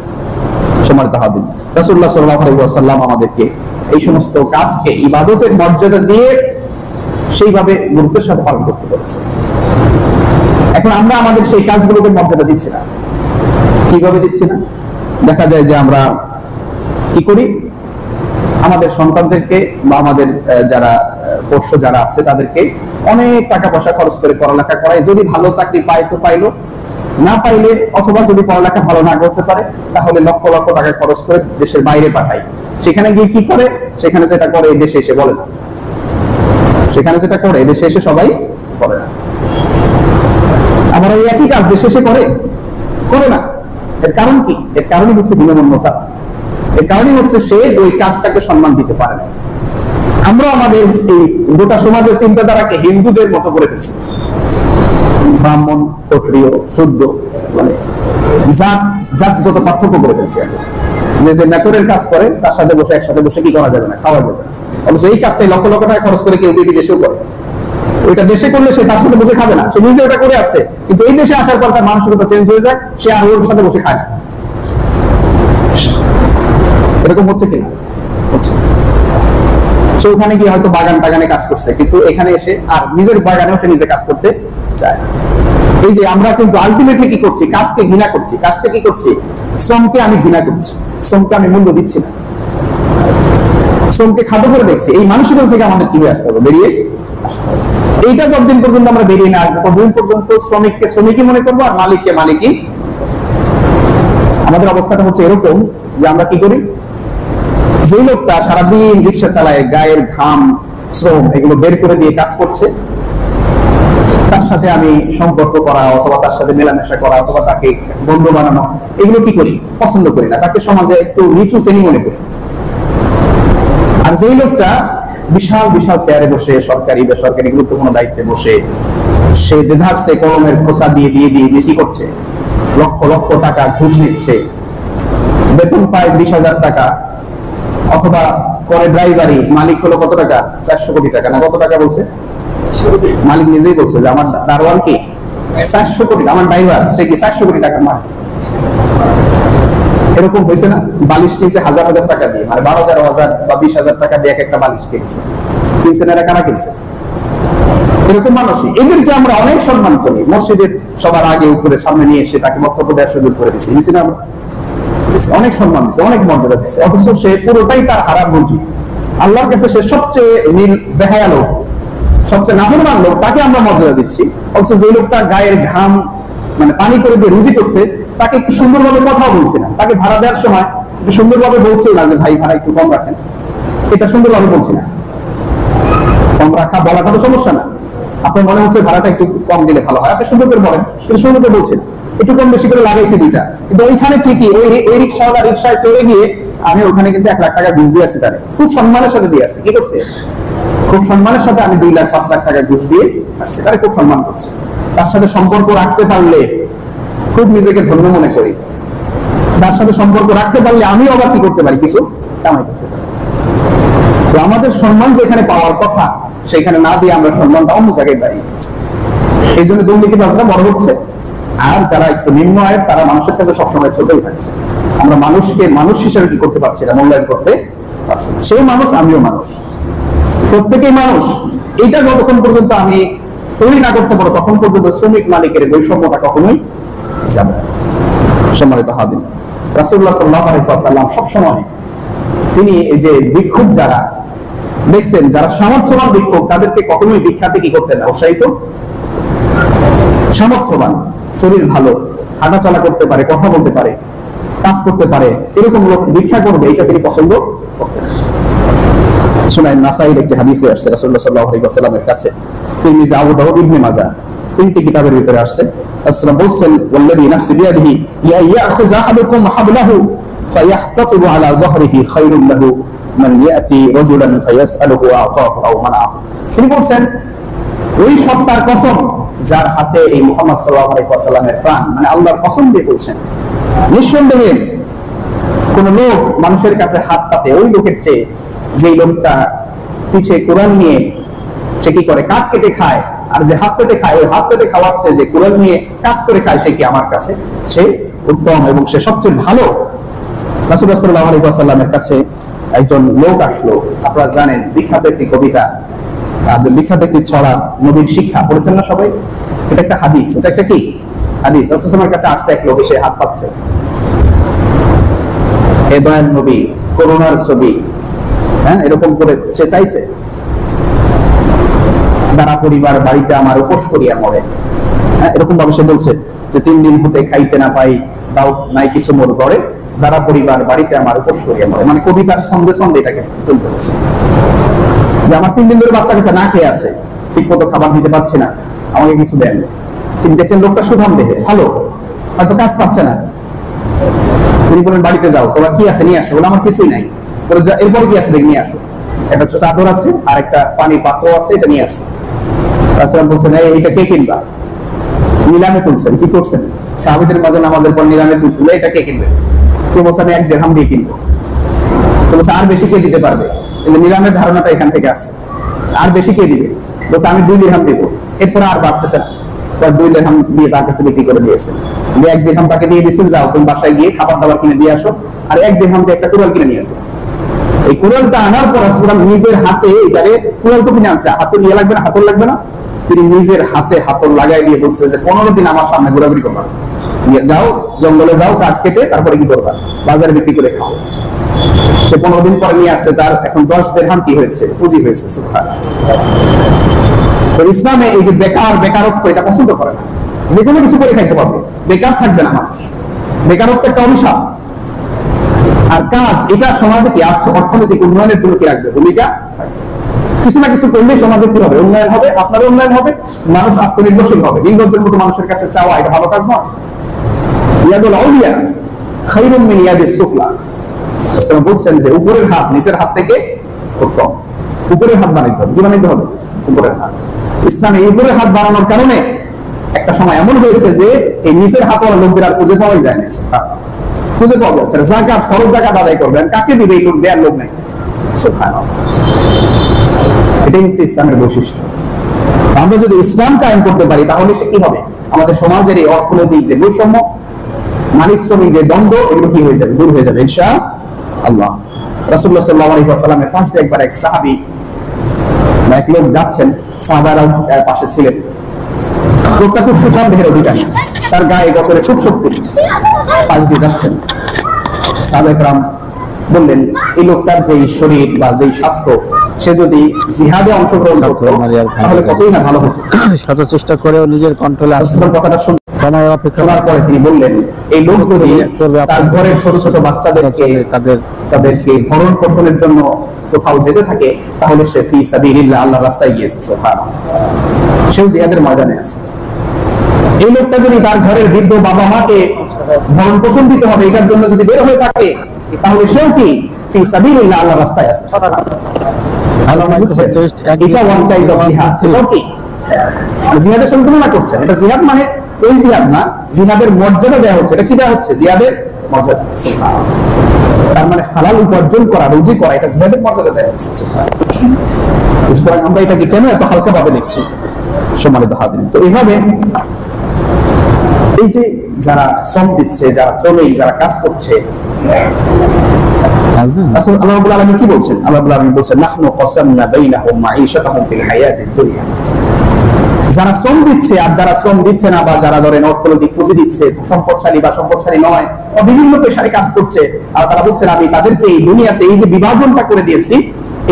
সম্মানিত হাদিন, রাসূলুল্লাহ সাল্লাল্লাহু আলাইহি ওয়াসাল্লাম আমাদেরকে এই সমস্ত কাজকে ইবাদতের মর্যাদা দিয়ে সেইভাবে গুরুত্বের সাথে পালন করতে বলেছে। এখন আমরা আমাদের সেই কাজগুলোকে মর্যাদা দিচ্ছি না। কিভাবে দিচ্ছি না? দেখা যায় যে আমরা কি করি, আমাদের সন্তানদেরকে বা আমাদের যারা পোষ্য যারা আছে তাদেরকে অনেক টাকা পয়সা খরচ করে পড়ালেখা করাই। যদি ভালো চাকরি পায় তো পাইলো, না পাইলে অথবা যদি পড়ালেখা ভালো না করতে পারে, তাহলে লক্ষ লক্ষ টাকা খরচ করে দেশের বাইরে পাঠায়। সেখানে গিয়ে কি করে? সেখানে যেটা করে এই দেশে এসে বলে না। সেখানে যেটা করে এই দেশে এসে সবাই করে না। আবার ওই একই কাজ দেশে এসে করে না। এর কারণ কি? এর কারণই হচ্ছে হীনমন্যতা। এর কারণই হচ্ছে সে ওই কাজটাকে সম্মান দিতে পারে না। আমরা আমাদের এই গোটা সমাজের চিন্তাধারাকে হিন্দুদের মতো করে ফেলছি। ব্রাহ্মণ, ক্ষত্রিয়, শূদ্র, মানে জাতগত পার্থক্য করে ফেলছি। যে মেথরের কাজ করে তার সাথে বসে একসাথে বসে কি করা যাবে না, খাওয়া যাবে না। অথচ এই কাজটাই লক্ষ লক্ষ টাকা খরচ করে কেউ দেশেও করে। ওইটা দেশে করলে সে তার সাথে বসে খাবে না, সে নিজে ওটা করে আসছে, কিন্তু এই দেশে আসার পর তার মানসিকতা চেঞ্জ হয়ে যায়, সে আর ওর সাথে বসে খায় না। এরকম হচ্ছে কিনা? হচ্ছে। সে ওখানে গিয়ে হয়তো বাগানে কাজ করছে, কিন্তু এখানে এসে আর নিজের বাগানেও সে নিজে কাজ করতে চায়। এই যে আমরা কিন্তু আলটিমেটলি কি করছি? কাজকে ঘৃণা করছি। কাজকে কি করছি? শ্রমকে আমি ঘৃণা করছি, শ্রমকে আমি মূল্য দিচ্ছি না, শ্রমকে খাদ্য করে দেখছি। এই মানসিকতা থেকে আমাদের কি হয়ে আসতে হবে? বেরিয়ে আসতে হবে। এইটা যতদিন পর্যন্ত আমরা বেরিয়ে না আসবো, ততদিন পর্যন্ত শ্রমিককে শ্রমিকই মনে করবো, আর মালিককে মালিকই। আমাদের অবস্থাটা হচ্ছে এরকম যে আমরা কি করি, যে লোকটা সারাদিন রিক্সা চালায়, গায়ের ঘাম, শ্রম এগুলো বের করে দিয়ে কাজ করছে, তার সাথে আমি সম্পর্ক করা অথবা তার সাথে মেলামেশা করা অথবা তাকে বন্ধু বানানো, এগুলো কি করি? পছন্দ করি না। তাকে সমাজে একটু নিচু শ্রেণী মনে করি। আর যেই লোকটা বিশাল বিশাল চেয়ারে বসে, সরকারি বেসরকারি গুরুত্বপূর্ণ দায়িত্বে বসে, সে দেধারসে কলমের খোসা দিয়ে কি করছে? লক্ষ লক্ষ টাকা ঘুষ নিচ্ছে, বেতন পায় 20,000 টাকা, অথবা করে ড্রাইভারি, মালিক হলো কত টাকা? 400 কোটি টাকা না কত টাকা বলছে? মালিক নিজেই বলছে যে আমার দারোয়ান কি 400 কোটি, আমার ড্রাইভার সে কি 400 কোটি টাকার মালিক। এরকম হয়েছে না? বালিশ কিনছে হাজার হাজার টাকা দিয়ে, মানে 12,000 বা 20,000 টাকা দিয়ে একটা বালিশ কিনছে না, এরা কারা কিনছে? এরকম মানুষই। এদেরকে আমরা অনেক সম্মান করি, মসজিদের সবার আগে উপরে সামনে নিয়ে এসে তাকে বক্তব্য দেওয়ার সুযোগ করে দিচ্ছি, আমরা অনেক সম্মান দিচ্ছে, অনেক মর্যাদা দিচ্ছে, অথচ সে পুরোটাই তার হারাম রুজি। আল্লাহর কাছে সে সবচেয়ে বেহায়া লোক, সবচেয়ে নাফরমান লোক, তাকে আমরা মর্যাদা দিচ্ছি। অথচ যে লোকটা গায়ের ঘাম মানে পানি করে দিয়ে রুজি করছে, তাকে একটু সুন্দরভাবে কথাও বলছি না, তাকে ভাড়া দেওয়ার সময় একটু সুন্দরভাবে বলছি না যে ভাই ভাড়া একটু কম রাখেন, এটা সুন্দরভাবে বলছি না। কম রাখা বলাটা তো সমস্যা না, আপনার মনে হচ্ছে ভাড়াটা একটু কম দিলে ভালো হয়, আপনি সুন্দর করে বলেন, কিন্তু সুন্দর করে বলছি না, একটু কম বেশি করে লাগাইছি দুইটা। কিন্তু ওইখানে ঠিকই ওই রিক্সাওয়ালা রিক্সায় চলে গিয়ে আমি ওখানে কিন্তু 1 লাখ টাকা ঘুষ দিয়ে আসছি, তারে খুব সম্মানের সাথে দিয়ে আসছি। কি করছে? খুব সম্মানের সাথে আমি 2 লাখ 5 লাখ টাকা ঘুষ দিয়ে আসছি, তারা খুব সম্মান করছে। তার সাথে সম্পর্ক রাখতে পারলে খুব নিজেকে ধন্য মনে করি, তার সাথে সম্পর্ক রাখতে পারলে আমিও আবার কি করতে পারি, কিছু কামাই করতে পারি। তো আমাদের সম্মান যেখানে পাওয়ার কথা সেখানে না দিয়ে আমরা সম্মানটা অন্য জায়গায় বাড়িয়ে দিচ্ছি। এই জন্য দুর্নীতিবাজরা বড় হচ্ছে, আর যারা একটু নিম্ন আয়ের তারা মানুষের কাছে সবসময় ছোটই থাকছে। আমরা মানুষকে মানুষ হিসেবে কি করতে পারছি না, মূল্যায়ন করতে পারছি না। সেও মানুষ, আমিও মানুষ, প্রত্যেকেই মানুষ। এটা যতক্ষণ পর্যন্ত আমি তৈরি না করতে পারবো তখন পর্যন্ত শ্রমিক মালিকের বৈষম্যটা কখনোই যাবে না। সম্মানিত হাদিন, রাসূলুল্লাহ সাল্লাল্লাহু আলাইহি ওয়াসাল্লাম সবসময় তিনি এই যে ভিক্ষুক যারা দেখতেন, যারা সামর্থ্যবান ভিক্ষুক, তাদেরকে কখনোই ভিক্ষাতে কি করতেন না, উৎসাহিত। সামর্থ্যবান, শরীর ভালো, হাঁটাচলা করতে পারে, কথা বলতে পারে, কাজ করতে পারে, এরকম লোক ভিক্ষা করবে এটা তিনি পছন্দ করতেন। সুনান নাসাইর একটি হাদিসে আসছে রাসূলুল্লাহ সাল্লাল্লাহু আলাইহি ওয়াসাল্লামের কাছে, তিরমিজি, আবু দাউদ, ইবনে মাজাহ, তিনটি কিতাবের ভিতরে আসছে। রাসূলুল্লাহ বলেন, ওয়াল্লাযী নাফসি বিয়াদিহি লিয়াখুযা আহাদুকুম হাবলাহু ফায়াহতাতিবু আলা যহরিহি খায়রুল লাহু মান ইয়াতি রাজুলান ফায়াসআলুহু আ'তাহু আও মানাহু। তিনি বলেন, ওই সত্তার কসম যার হাতে এই মুহাম্মদ সাল্লাল্লাহু আলাইহি ওয়াসাল্লামের প্রাণ, মানে আল্লাহর কসম দিয়ে বলছেন, নিঃসন্দেহে কোন লোক মানুষের কাছে হাত পাতে ওই লোকের চেয়ে যে লোকটা পিছে কোরআন নিয়ে সে কি করে, কাঠ কেটে খায়, আর যে হাত পেতে খায় ওই হাত পেতে খাওয়ার চেয়ে যে কোরআন নিয়ে কাজ করে খায় সে কি আমার কাছে সে উত্তম এবং সে সবচেয়ে ভালো। রাসূলুল্লাহ সাল্লাল্লাহু আলাইহি ওয়াসাল্লামের কাছে একজন লোক আসলো, আপনারা জানেন বিখ্যাত একটি কবিতা, বিখ্যাত একটি ছড়া, নবীর শিক্ষা, পড়েছেন না সবাই? এটা একটা হাদিস, এটা একটা কি হাদিস। রাসূলের কাছে আসছে এক লোক, এসে হাত পাচ্ছে, হে দয়াল নবী, করুণার ছবি, হ্যাঁ এরকম করে সে চাইছে, দ্বারা পরিবার বাড়িতে আমার উপোস করিয়া মরে, হ্যাঁ এরকম ভাবে সে বলছে যে 3 দিন হতে খাইতে না পাই, দাও নাই কিছু মোর ঘরে, দ্বারা পরিবার বাড়িতে আমার উপোস করিয়া মরে। মানে কবিতার ছন্দে ছন্দে এটাকে তুলতে হচ্ছে যে আমার 3 দিন ধরে বাচ্চা কাচ্চা না খেয়ে আছে, ঠিক মতো খাবার দিতে পারছে না, আমাকে কিছু দেন। তিনি দেখলেন লোকটা সুঠাম দেহে, ভালো, হয়তো কাজ পাচ্ছে না। তিনি বলেন, বাড়িতে যাও, তোমার কি আছে নিয়ে আসো। বলে, আমার কিছুই নাই। এরপর কি আছে দেখে নিয়ে আসো। একটা চাদর আছে আর একটা পানির পাত্র আছে, এটা নিয়ে আসছে। রাসূল বলছেন, এইটা কে কিনবা? নিলামে তুলছেন। কি করছেন? সাহাবীদের মাঝে নামাজের পর নিলামে তুলছেন, এটা কে কিনবে? কেউ বলছে আমি 1 দিরহাম দিয়ে কিনবো। তো বলছে আর বেশি কে দিতে পারবে? কিন্তু নিলামের ধারণাটা এখান থেকে আসছে, আর বেশি কে দিবে? বলছে আমি 2 দিরহাম দেবো। এরপর আর বাড়তেছে না, 2 দিরহাম দিয়ে তার কাছে বিক্রি করে দিয়েছেন। 1 দিরহাম তাকে দিয়ে দিয়েছেন, যাও তুমি বাসায় গিয়ে খাবার দাবার কিনে দিয়ে আসো, আর 1 দিরহাম দিয়ে একটা কুড়াল কিনে নিয়ে আসো। এই কুড়ালটা আনার পর রাসূল নিজের হাতে, এটারে কুড়াল তো কিনে আনছে, হাতে ইয়ে লাগবে না, হাতল লাগবে না, তিনি নিজের হাতে হাতল লাগাই দিয়ে বলছে যে 15 দিন আমার সামনে ঘোরাঘুরি করবা, যাও জঙ্গলে যাও, কাঠ কেটে তারপরে কি করবা, বাজারে বিক্রি করে খাও। সে 15 দিন পরে নিয়ে আসছে, তার এখন 10 দিরহাম কি হয়েছে, পুঁজি হয়েছে। সুবহানাল্লাহ। তো ইসলামে এই যে বেকারত্ব এটা পছন্দ করে না, যে কোনো কিছু করে খাইতে হবে, বেকার থাকবে না মানুষ। বেকারত্ব একটা অভিশাপ। আর কাজ, এটা সমাজে কি অর্থনৈতিক উন্নয়নের জন্য কি রাখবে ভূমিকা, কিছু না কিছু করলে সমাজে কি হবে, উন্নয়ন হবে, আপনার উন্নয়ন হবে, মানুষ আত্মনির্ভরশীল হবে। নির্লজ্জের মতো মানুষের কাছে চাওয়া এটা ভালো কাজ নয়। ইয়াদুল আউলিয়া খায়রুম মিন ইয়াদিস সুফলা। রাসূল বলছেন যে উপরের হাত নিচের হাত থেকে উত্তম। উপরের হাত বানাইতে হবে, কি বানাইতে হবে? উপরের হাত। ইসলামে উপরের হাত বানানোর কারণে একটা সময় এমন হয়েছে যে এই নিচের হাতওয়ালা লোকদের আর খুঁজে পাওয়াই যায় না। খুঁজে পাওয়া যাচ্ছে না। যাকাত, ফরজ যাকাত আদায় করবেন, কাকে দিবে এই লোক, দেয়ার লোক নাই। সুবহানাল্লাহ। এটাই হচ্ছে ইসলামের বৈশিষ্ট্য। আমরা যদি ইসলাম কায়েম করতে পারি তাহলে সে কি হবে, আমাদের সমাজের এই অর্থনৈতিক যে বৈষম্য, মালিক শ্রমিক যে দ্বন্দ্ব, এগুলো কি হয়ে যাবে, দূর হয়ে যাবে ইনশাআল্লাহ। রাসূলুল্লাহ সাল্লাল্লাহু আলাইহি ওয়াসাল্লামের পাশ দিয়ে একবার এক সাহাবী বা এক লোক যাচ্ছেন, সাহাবারা পাশে ছিলেন। লোকটা খুব সুঠাম দেহের অধিকারী, তার গায়ে গতরে খুব শক্তি, পাশ দিয়ে যাচ্ছেন। সাহাবায়ে কেরাম বললেন, এই লোকটার যেই শরীর বা যেই স্বাস্থ্য, সে যদি জিহাদে অংশগ্রহণ করত তাহলে কতই না ভালো হতো। শত চেষ্টা করেও নিজের কন্ট্রোলে আসলে কথাটা শোনার পরে তিনি বললেন, এই লোক যদি তার ঘরের ছোট ছোট বাচ্চাদেরকে তাদেরকে ভরণ পোষণের জন্য কোথাও যেতে থাকে তাহলে সে ফি সাবিলিল্লাহ, আল্লাহর রাস্তায় গিয়েছে। সুবহানাল্লাহ। সেও জিহাদের ময়দানে আছে। এই লোকটা যদি তার ঘরের বৃদ্ধ বাবা মাকে ভরণ পোষণ দিতে হবে এটার জন্য যদি বের হয়ে থাকে তাহলে সেও কি ফি সাবিলিল্লাহ, আল্লাহর রাস্তায় আছে। সুবহানাল্লাহ। এটা ওয়ান কাইন্ড অফ জিহাদ। এটাও কি জিহাদের সঙ্গে তুলনা করছেন? এটা জিহাদ মানে ওই জিহাদ না, জিহাদের মর্যাদা দেওয়া হচ্ছে। এটা কি দেওয়া হচ্ছে? জিহাদের মর্যাদা। তার মানে হালাল উপার্জন করা, রুজি করা, এটা জিহাদের মর্যাদা দেওয়া হচ্ছে। সুতরাং আমরা এটাকে কেন এত হালকা ভাবে দেখছি সম্মানিত হাজিরিন? তো এইভাবে এই যে যারা শ্রম দিচ্ছে, যারা শ্রমিক, যারা কাজ করছে, আল্লাহ রাব্বুল আলামিন কি বলছেন? আল্লাহ রাব্বুল আলামিন বলছেন নাহনু কাসামনা বাইনাহুম মাঈশাতাহুম ফিল হায়াতিদ দুনিয়া। যারা শ্রম দিচ্ছে আর যারা শ্রম দিচ্ছে না, বা যারা ধরেন অর্থনৈতিক পুঁজি দিচ্ছে, সম্পদশালী বা সম্পদশালী নয়, বা বিভিন্ন পেশায় কাজ করছে, আর তারা বলছেন আমি তাদেরকে এই দুনিয়াতে এই যে বিভাজনটা করে দিয়েছি,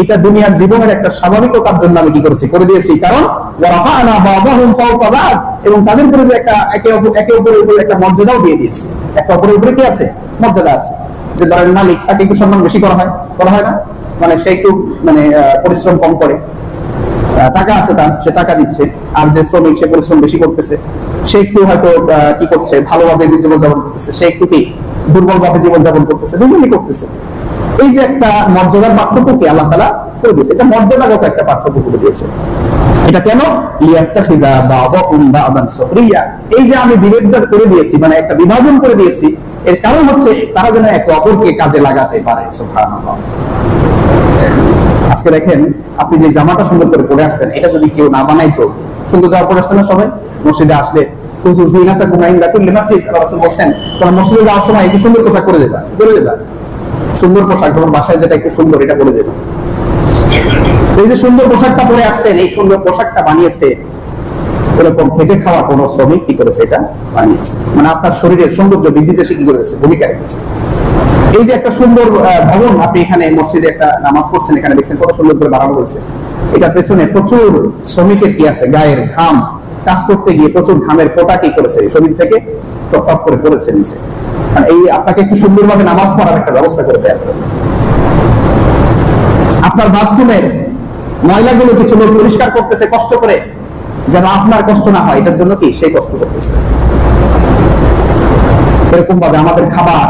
এটা দুনিয়ার জীবনের একটা স্বাভাবিকতার জন্য আমি কি করেছি? করে দিয়েছি। কারণ ওয়ারাফা'না বা'দাহুম ফাওকা বা'দ, এবং তাদের উপরে যে একটা একে অপরের উপরে একটা মর্যাদাও দিয়ে দিয়েছি। একে অপরের উপরে কি আছে? মর্যাদা আছে। যে ধরেন মালিক, তাকে একটু সম্মান বেশি করা হয় না? মানে সে একটু পরিশ্রম কম করে, টাকা আছে তার, সে টাকা দিচ্ছে। আর যে শ্রমিক, সে পরিশ্রম বেশি করতেছে, সে একটু হয়তো কি করছে? ভালোভাবে জীবনযাপন করতেছে, সে একটু কি দুর্বলভাবে জীবনযাপন করতেছে, দুজনই করতেছে। এই যে একটা মর্যাদার পার্থক্যকে আল্লাহ তাআলা করে দিয়েছে, এটা মর্যাদাগত একটা পার্থক্য করে দিয়েছে। এটা কেন? লিয়াত্তাখিদা বা'দাহুম বা'দান সুখরিয়া। এই যে আমি বিভেদ করে দিয়েছি, মানে একটা বিভাজন করে দিয়েছি, এর কারণ হচ্ছে তারা যেন একে অপরকে কাজে লাগাতে পারে। সুবহানাল্লাহ। আজকে দেখেন, আপনি যে জামাটা সুন্দর করে পরে আসছেন, এটা যদি কেউ না বানাইতো, সুন্দর জামা পরে আসছে না সবাই? মসজিদে আসলে খুজু যিনাতাকুম ইনদা কুল্লি মসজিদ, রাসূল বলেন তোমরা মসজিদে যাওয়ার সময় একটু সুন্দর পোশাক পরে যাবা, সুন্দর পোশাক, তোমার বাসায় যেটা একটু সুন্দর, এটা পরে যাবা। এই যে সুন্দর পোশাকটা পরে আসছেন, এই সুন্দর পোশাকটা বানিয়েছে এরকম খেটে খাওয়া কোন শ্রমিক কি করেছে? এটা বানিয়েছে। মানে আপনার শরীরের সৌন্দর্য বৃদ্ধিতে সে কি করেছে? ভূমিকা রেখেছে। এই যে একটা সুন্দর ভবন, আপনি এখানে মসজিদে একটা নামাজ পড়ছেন, এখানে দেখছেন কত সুন্দর করে বানানো হয়েছে। এটার পেছনে প্রচুর শ্রমিকের কি আছে? গায়ের ঘাম, কাজ করতে গিয়ে প্রচুর ঘামের ফোঁটা কি করেছে? শরীর থেকে টপ টপ করে পড়েছে নিচে। মানে এই আপনাকে একটু সুন্দরভাবে নামাজ পড়ার একটা ব্যবস্থা করে দেয়। আপনার বাথরুমের ময়লাগুলো কিছু লোক পরিষ্কার করতেছে কষ্ট করে, যেন আপনার কষ্ট না হয়, এটার জন্য কি সেই কষ্ট করতেছে। এরকম ভাবে আমাদের খাবার,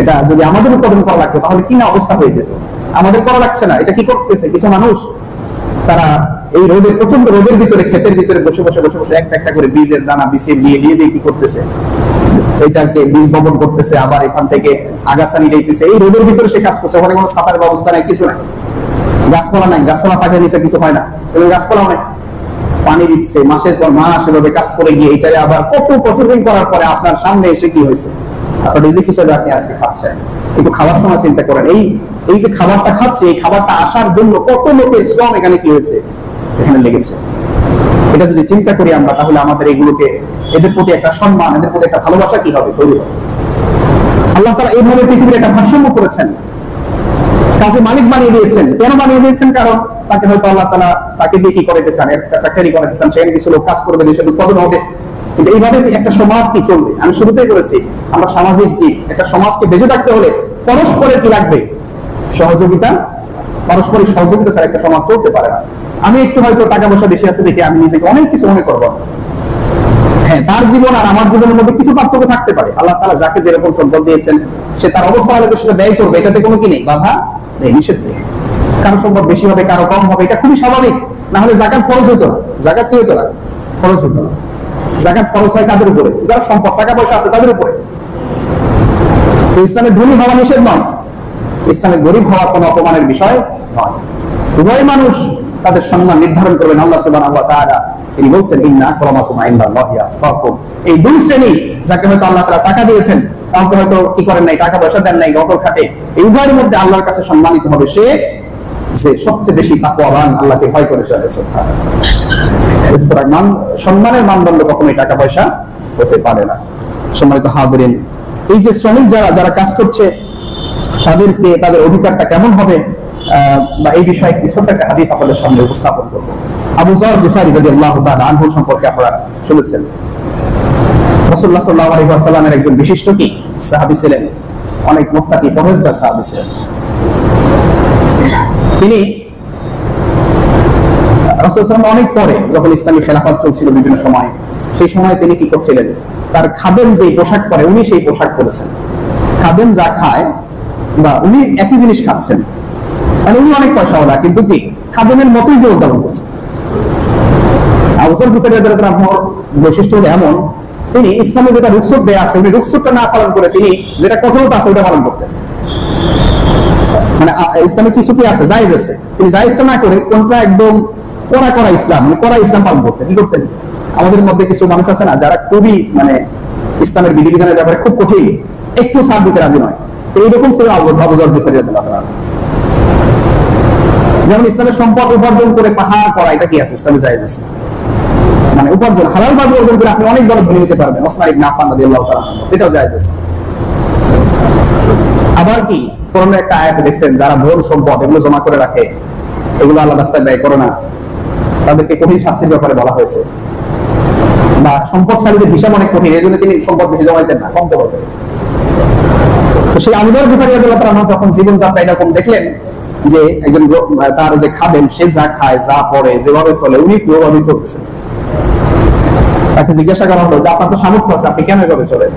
এটা যদি আমাদের উৎপাদন করা লাগতো তাহলে কি না অবস্থা হয়ে যেত। আমাদের করা লাগছে না, এটা কি করতেছে? কিছু মানুষ তারা এই রোদের, প্রচন্ড রোদের ভিতরে, ক্ষেতের ভিতরে বসে বসে একটা একটা করে বীজের দানা বিছিয়ে দিয়ে কি করতেছে? এটাকে বীজ বপন করতেছে, আবার এখান থেকে আগাছা নিতেছে। এই রোদের ভিতরে সে কাজ করছে, ওখানে কোনো ছাতার ব্যবস্থা নাই, কিছু নাই, গাছপালা নাই, গাছপালা থাকলে নিচে কিছু হয় না, এবং গাছপালাও নাই। পানি দিচ্ছে মাসের পর মাস, এভাবে কাজ করে গিয়ে এটারে আবার কত প্রসেসিং করার পরে আপনার সামনে এসে কি হয়েছে? আপনার রিজিক হিসেবে আপনি আজকে খাচ্ছেন। কিন্তু খাবার সময় চিন্তা করেন, এই যে খাবারটা খাচ্ছে, এই খাবারটা আসার জন্য কত লোকের শ্রম এখানে কি হয়েছে? এখানে লেগেছে। এটা যদি চিন্তা করি আমরা, তাহলে আমাদের এগুলোকে, এদের প্রতি একটা সম্মান, এদের প্রতি একটা ভালোবাসা কি হবে? তৈরি হবে। আল্লাহ তাআলা এইভাবে পৃথিবীর একটা ভারসাম্য করেছেন। কাউকে মালিক বানিয়ে দিয়েছেন। কেন বানিয়ে দিয়েছেন? কারণ তাকে হয়তো আল্লাহ তাআলা তাকে দিয়ে কি করাতে চান? একটা ফ্যাক্টরি করাতে চান, সেখানে কিছু লোক কাজ করবে, দেশের উৎপাদন হবে। কিন্তু এইভাবে একটা সমাজ কি চলবে? আমি শুরুতেই বলেছি, আমরা সামাজিক জীব। একটা সমাজকে বেঁচে থাকতে হলে পরস্পরের কি লাগবে? সহযোগিতা। পারস্পরিক সহযোগিতা ছাড়া একটা সমাজ চলতে পারে না। আমি একটু হয়তো টাকা পয়সা বেশি আছে দেখে আমি নিজেকে অনেক কিছু মনে করবো। হ্যাঁ, তার জীবন আর আমার জীবনের মধ্যে কিছু পার্থক্য থাকতে পারে। আল্লাহ তাআলা যাকে যেরকম সম্পদ দিয়েছেন, সে তার অবস্থা আলোকে সেটা ব্যয় করবে, এটাতে কোনো কি নেই, বাধা নেই, নিষেধ নেই। কারো সম্পদ বেশি হবে, কারো কম হবে, এটা খুবই স্বাভাবিক। না হলে যাকাত ফরজ হইতো না। যাকাত কি হইতো না? ফরজ হইতো না। যাকাত ফরজ হয় কাদের উপরে? যারা সম্পদ, টাকা পয়সা আছে তাদের উপরে। ইসলামে ধনী হওয়া নিষেধ নয়, ইসলামে গরিব হওয়া কোনো অপমানের বিষয় নয়। উভয় মানুষ তাদের সম্মান নির্ধারণ করবেন। আল্লাহ সুবহানাহু ওয়া তাআলা তিনি বলছেন, ইন্না আকরামাকুম ইনদাল্লাহি আতকাকুম। এই দুই শ্রেণী, যাকে হয়তো আল্লাহ তাআলা টাকা দিয়েছেন, কাউকে হয়তো কি করেন নাই, টাকা পয়সা দেন নাই, গতর খাটে, এই উভয়ের মধ্যে আল্লাহর কাছে সম্মানিত হবে সে যে সবচেয়ে বেশি তাকওয়াবান, আল্লাহকে ভয় করে চলে। সুতরাং সম্মানের মানদণ্ড কখনোই টাকা পয়সা হতে পারে না। সম্মানিত হাজিরিন, এই যে শ্রমিক যারা কাজ করছে, তাদেরকে তাদের অধিকারটা কেমন হবে, বা এই বিষয়ে কিছু একটা হাদিস আপনাদের সামনে উপস্থাপন করব। আবু যর গিফারি রাদিয়াল্লাহু তাআলা আনহু সম্পর্কে আপনারা শুনেছেন। রাসূলুল্লাহ সাল্লাল্লাহু আলাইহি ওয়াসাল্লামের একজন বিশিষ্ট কি সাহাবী ছিলেন, অনেক মুত্তাকি পরহেজগার সাহাবী ছিলেন। তিনি রাসূল সাল্লাল্লাহু অনেক পরে, যখন ইসলামী খেলাফত চলছিল বিভিন্ন সময়, সেই সময় তিনি কি করছিলেন, তার খাদেম যে পোশাক পরে উনি সেই পোশাক পরেছেন। খাদেম যা খায় বা উনি একই জিনিস খাচ্ছেন, মানে উনি অনেক পয়সাওয়ালা, কিন্তু কি খাদেমের মতোই জীবন যাপন করছে। আবু যর গিফারী রাদিয়াল্লাহু আনহুর বৈশিষ্ট্য হলো এমন, তিনি ইসলামে যেটা রুখসত দেয়া আছে উনি রুখসতটা না পালন করে তিনি যেটা কঠোরতা আছে ওটা পালন করতেন। মানে ইসলামে কিছু কি আছে জায়েজ আছে, তিনি জায়েজটা না করে কোনটা একদম কড়া ইসলাম, মানে কড়া ইসলাম পালন করতেন। কি করতেন? আমাদের মধ্যে কিছু মানুষ আছে না যারা খুবই মানে ইসলামের বিধিবিধানের ব্যাপারে খুব কঠিন, একটু ছাড় দিতে রাজি নয়। তো এইরকম ছিল আবু যর গিফারী রাদিয়াল্লাহু আনহু। যেমন ইসলামের সম্পদ উপার্জন করে পাহাড় করা, এটা কি আছে? ইসলামে জায়েজ আছে। মানে উপার্জন হালাল ভাবে অর্জন করে আপনি অনেক বড় ধনী হতে পারবেন। ওসমান ইবনে আফফান রাদিয়াল্লাহু তাআলা এটাও জায়েজ আছে। আবার কি কোরআনের একটা আয়াতে দেখছেন যারা ধন সম্পদ এগুলো জমা করে রাখে, এগুলো আল্লাহর রাস্তায় ব্যয় করে না, তাদেরকে কঠিন শাস্তির ব্যাপারে বলা হয়েছে। বা সম্পদশালীদের হিসাব অনেক কঠিন, এই জন্য তিনি সম্পদ বেশি জমাইতেন না, কম জমাইতেন। তো সেই আবু যর গিফারী রাদিয়াল্লাহু তাআলা যখন জীবনযাত্রা এরকম দেখলেন যে একজন তার যে খাদেম সে যা খায় যা পড়ে যেভাবে চলে উনি কিভাবে চলতেছেন, তাকে জিজ্ঞাসা করা হলো যে আপনার তো সামর্থ্য আছে আপনি কেন এভাবে চলেন?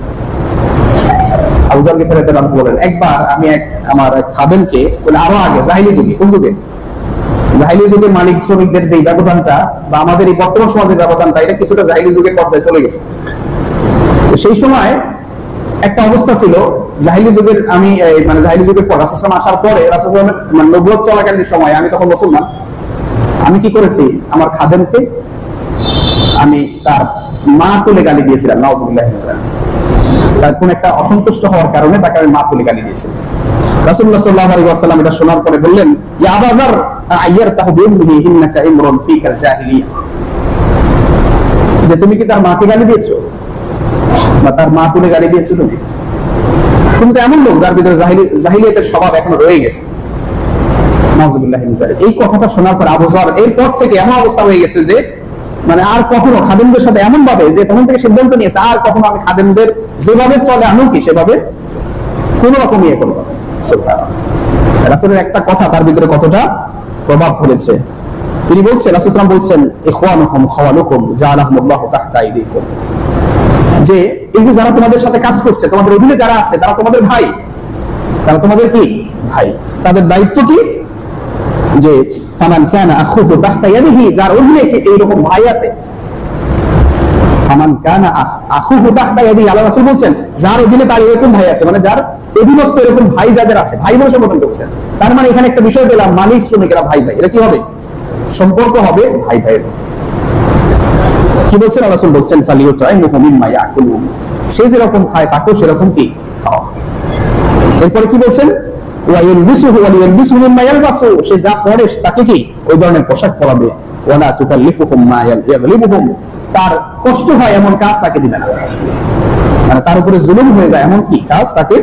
আবু যর গিফারী রাদিয়াল্লাহু আনহু বলেন, একবার আমি আমার খাদেমকে বলে আরো আগে জাহিলি যুগে, কোন যুগে? জাহিলি যুগে মালিক শ্রমিকদের যে ব্যবধানটা বা আমাদের এই বর্তমান সমাজের ব্যবধানটা এটা কিছুটা জাহিলি যুগের পর্যায়ে চলে গেছে। তো সেই সময় একটা অবস্থা ছিল জাহিলি যুগের, আমি মানে জাহিলি যুগের পর রাসূল সাল্লাল্লাহু আসার পরে রাসূল সাল্লাল্লাহু আলাইহি ওয়াসাল্লাম নবুয়ত চলাকালীন সময় আমি তখন মুসলমান, আমি কি করেছি আমার খাদেমকে আমি তার মা তুলে গালি দিয়েছিলাম, নাউযুবিল্লাহি মিন যালিক। তার কোন একটা অসন্তুষ্ট হওয়ার কারণে তাকে আমি মা তুলে গালি দিয়েছিলাম। রাসূলুল্লাহ সাল্লাল্লাহু আলাইহি ওয়াসাল্লাম এটা শোনার পরে বললেন, ইয়া আবু যর আইয়ারতাহু বিউম্মিহি ইন্নাকা ইমরুন ফিকাল জাহিলিয়া, যে তুমি কি তার মাকে গালি দিয়েছো বা তার মা তুলে গালি দিয়েছো? তুমি তো এমন লোক যার ভিতরে জাহিলিয়াতের স্বভাব এখনো রয়ে গেছে। নাউযুবিল্লাহি মিন যালিক। এই কথাটা শোনার পর আবু যর এরপর থেকে এমন অবস্থা হয়ে গেছে যে মানে আর কখনো খাদেমদের সাথে এমন ভাবে যে তখন থেকে সিদ্ধান্ত নিয়েছে আর কখনো আমি খাদেমদের যেভাবে চলে আমিও কি সেভাবে কোন রকম ইয়ে করবো। রাসূলের একটা কথা তার ভিতরে কতটা প্রভাব ফেলেছে। তিনি বলছেন, রাসূল সাল্লাল্লাহু আলাইহি ওয়াসাল্লাম বলছেন, ইখওয়ানুকুম খাওয়ালুকুম জাআলাহুমুল্লাহু তাহতা আইদিকুম, যে এই যে যারা তোমাদের সাথে কাজ করছে তোমাদের অধীনে যারা আছে তারা তোমাদের ভাই, তারা তোমাদের কি ভাই, তাদের দায়িত্ব কি যে ফামান কানা আখুহু তাহতা ইয়াদিহি, যার অধীনে এইরকম ভাই আছে, ফামান কানা আখুহু তাহতা ইয়াদিহি, আল্লাহ রাসূল বলছেন যার অধীনে তার এরকম ভাই আছে, মানে যার অধীনস্থ এরকম ভাই যাদের আছে, ভাই বলে সম্বোধন করেছেন। তার মানে এখানে একটা বিষয় পেলাম, মালিক শ্রমিকেরা ভাই ভাই, এটা কি হবে? সম্পর্ক হবে ভাই ভাইয়ের। কি বলছেন আল্লাহ রাসূল? বলছেন ফালিয়ুতঈমুহু মিম্মা ইয়াকুলুন, সে যেরকম খায় তাকেও সেরকম কি খাওয়া। এরপরে কি বলছেন? ওয়াইলবিসুহু ওয়ালিয়ালবিসু মিম্মা ইয়ালবাসু, সে যা পরে তাকে কি ওই ধরনের পোশাক পরাবে। ওয়ালা তুকাল্লিফুহুম মা ইয়াগলিবুহুম, তার কষ্ট হয় এমন কাজ তাকে দিবে না, মানে তার উপরে জুলুম হয়ে যায় এমন কি কাজ তাকে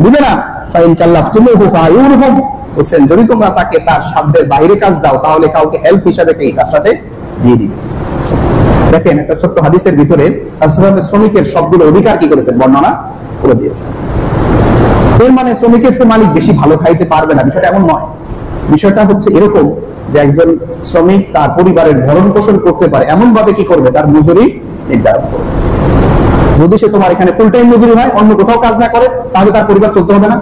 দিবে না। ফাইন কাল্লাফতুমুহু ফাআয়ুনহুম, বলছেন যদি তোমরা তাকে তার সাধ্যের বাইরে কাজ দাও তাহলে কাউকে হেল্প হিসাবে কি তার সাথে দিয়ে দিবে। দেখেন একটা ছোট্ট হাদিসের ভিতরে রাসূলুল্লাহ শ্রমিকের সবগুলো অধিকার কি করেছেন বর্ণনা করে দিয়েছেন। এর মানে শ্রমিকের চেয়ে মালিক বেশি ভালো খাইতে পারবে না, বিষয়টা এমন নয়। বিষয়টা হচ্ছে এরকম যে একজন শ্রমিক তার পরিবারের ভরণ পোষণ করতে পারে এমন ভাবে কি করবে তার মজুরি নির্ধারণ করবে। যদি সে তোমার এখানে ফুল টাইম মজুরি হয়, অন্য কোথাও কাজ না করে, তাহলে তার পরিবার চলতে হবে না?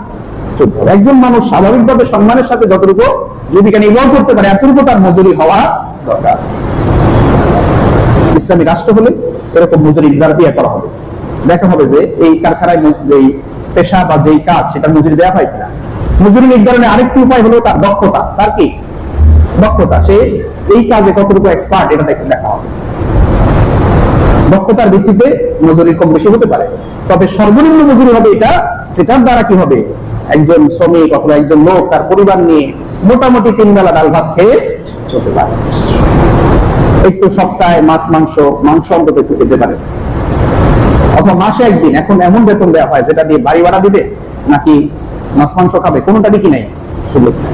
চলতে হবে। একজন মানুষ স্বাভাবিকভাবে সম্মানের সাথে যতটুকু জীবিকা নির্বাহ করতে পারে এতটুকু তার মজুরি হওয়া দরকার। ইসলামী রাষ্ট্র হলে এরকম মজুরি নির্ধারণ করা হবে, দেখা হবে যে এই কারখানায় যেই পেশা বা যেই কাজ সেটার মজুরি দেওয়া হয় কিনা। মজুরি নির্ধারণের আরেকটি উপায় হলো তার দক্ষতা, তার কি দক্ষতা, সে এই কাজে কতটুকু এক্সপার্ট এটা দেখা হবে। দক্ষতার ভিত্তিতে মজুরি কম বেশি হতে পারে, তবে সর্বনিম্ন মজুরি হবে এটা যেটার দ্বারা কি হবে একজন শ্রমিক অথবা একজন লোক তার পরিবার নিয়ে মোটামুটি 3 বেলা ডাল ভাত খেয়ে চলতে পারে। একটু সপ্তাহে মাংস অন্তত একটু খেতে পারে, অথবা মাসে একদিন। এখন এমন বেতন দেওয়া হয় যেটা দিয়ে বাড়ি ভাড়া দিবে নাকি মাংস খাবে, কোনোটারই কি নাই, সুযোগ নেই।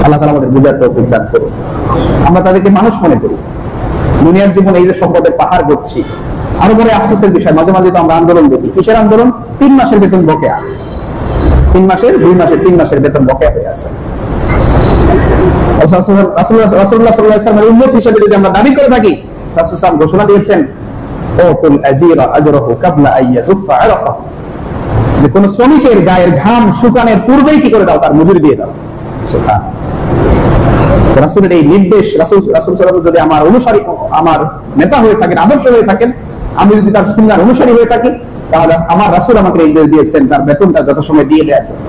আল্লাহ তাআলা আমাদের বুঝার তৌফিক দান করুন। আমরা তাদেরকে মানুষ মনে করি। দুনিয়ার জীবনে এই যে সম্পদের পাহাড় গড়ছি, আরো বড় আফসোসের বিষয় মাঝে মাঝে তো আমরা আন্দোলন দেখি। কিসের আন্দোলন? 3 মাসের বেতন বকেয়া, 3 মাসের 2 মাসের 3 মাসের বেতন বকেয়া হয়ে আছে। রাসূলুল্লাহ সাল্লাল্লাহু আলাইহি ওয়াসাল্লামের উম্মত হিসেবে যদি আমরা দাবি করে থাকি, রাসূল সাল্লাল্লাহু আলাইহি ওয়াসাল্লাম ঘোষণা দিয়েছেন, ওতুল আজিরা আজরাহু ক্বাবলা আইয়াযুফা আরাকাহু, যে তুমি তার মজুরিকে আগে দিবে, তার বেতনকে আগে দিবে। 3 মাসের বেতন বকেয়া হয়ে আছে, 3 মাসের 2 মাসের 3 মাসের বেতন বকেয়া হয়ে আছে। যে কোন শ্রমিকের গায়ের ঘাম শুকানোর পূর্বেই কি করে দাও, তার মজুরি দিয়ে দাও। রাসূলের এই নির্দেশ, রাসূল যদি আমার অনুসারী, আমার নেতা হয়ে থাকেন, আদর্শ হয়ে থাকেন, আমি যদি তার সুন্নাহর অনুসারী হয়ে থাকি, তাহলে আমার রাসূল আমাকে নির্দেশ দিয়েছেন তার বেতনটা যথাসময়ে দিয়ে দেওয়ার জন্য।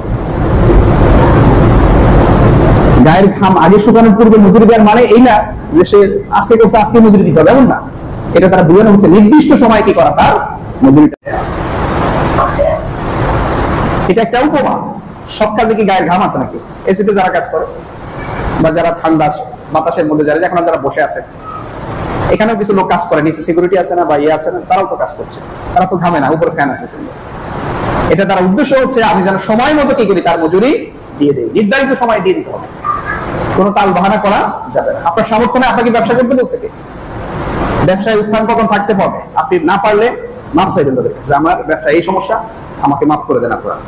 গায়ের ঘাম আগে শুকানোর পূর্বে মজুরি দেওয়ার মানে এই না যে সে আজকে করছে আজকে মজুরি দিতে হবে, এমন না। এটা তারা বোঝানো হচ্ছে নির্দিষ্ট সময় কি করা, তার মজুরিটা। এটা একটা উপমা। সব কাজে কি গায়ের ঘাম আছে নাকি? এসিতে যারা কাজ করে বা যারা ঠান্ডা বাতাসের মধ্যে যারা, এখন যারা বসে আছে, এখানেও কিছু লোক কাজ করে, নিচে সিকিউরিটি আছে না বা ইয়ে আছে না, তারাও তো কাজ করছে, তারা তো ঘামে না, উপরে ফ্যান আছে সুন্দর। এটা তার উদ্দেশ্য হচ্ছে আমি যেন সময় মতো কি করি, তার মজুরি দিয়ে দেই, নির্ধারিত সময় দিয়ে দিতে হবে, কোনো টাল বাহানা করা যাবে না। আপনার সামর্থ্য নেই, আপনাকে ব্যবসা করতে বলছে কি? ব্যবসায় উত্থান পতন থাকতে পারবে, আপনি না পারলে মাফ চাইবেন তাদের কাছে, আমার ব্যবসা এই সমস্যা, আমাকে মাফ করে দেন আপনারা,